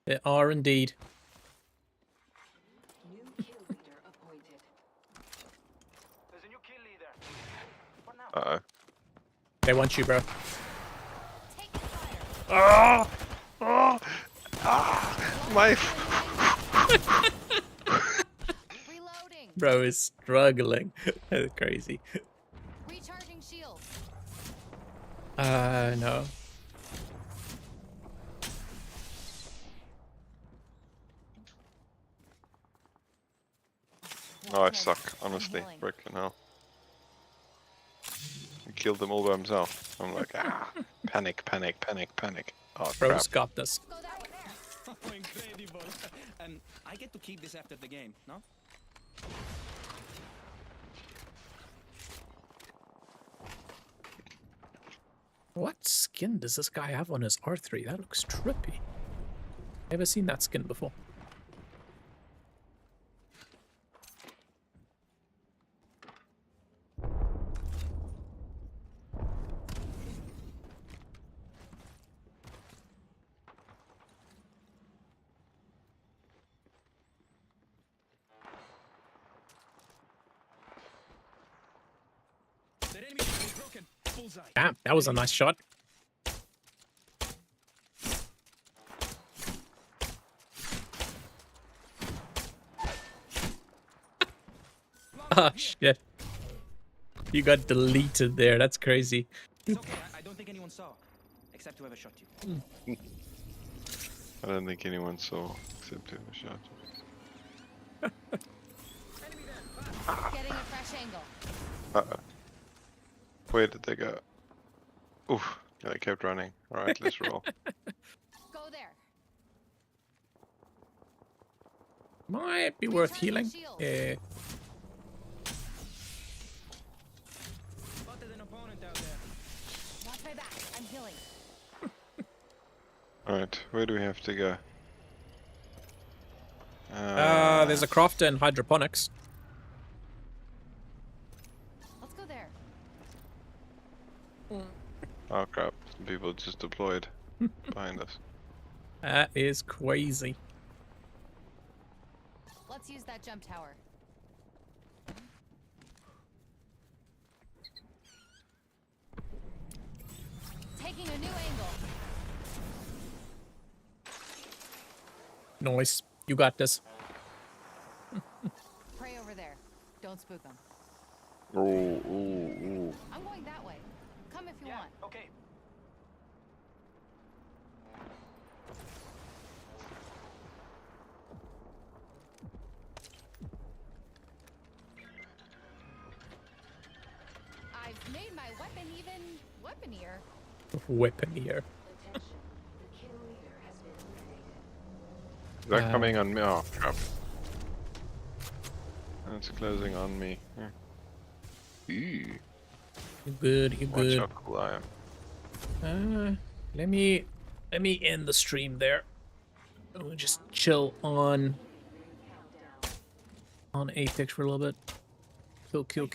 There are indeed. New kill leader appointed. There's a new kill leader. For now. Uh-oh. They want you, bro. Take fire. Oh! Oh! Ah! My... Reloading. Bro is struggling. That's crazy. Recharging shields. No. Oh, I suck, honestly. Freaking hell. He killed them all by himself. I'm like, panic, panic, panic, panic. Oh, crap. Bro's got this. Go that way there. Oh, incredible. I get to keep this after the game, no? What skin does this guy have on his R3? That looks trippy. Never seen that skin before. That enemy is broken. Bullseye. Damn, that was a nice shot. Oh, shit. You got deleted there. That's crazy. It's okay. I don't think anyone saw. Except whoever shot you. I don't think anyone saw, except whoever shot. Getting a fresh angle. Uh-oh. Where did they go? Oof. Yeah, they kept running. Alright, let's roll. Go there. Might be worth Recharging healing. shields. Yeah. Spotted an opponent out there. Watch my back. I'm healing. Alright, where do we have to go? There's a crafter in hydroponics. Let's go there. Oh crap, some people just deployed behind us. That is crazy. Let's use that jump tower. Taking a new angle. Nice. You got this. Pray over there. Don't spook them. Ooh, ooh, ooh. I'm going that way. Come if you want. Okay. I've made my weapon even weaponier. Weapon here. Attention. The kill leader has been eliminated. They're coming on me. Oh crap. It's closing on me. Ew. You good, you Watch good. how cool I am. Let me end the stream there. We'll just chill on Apex for a little bit. Kill.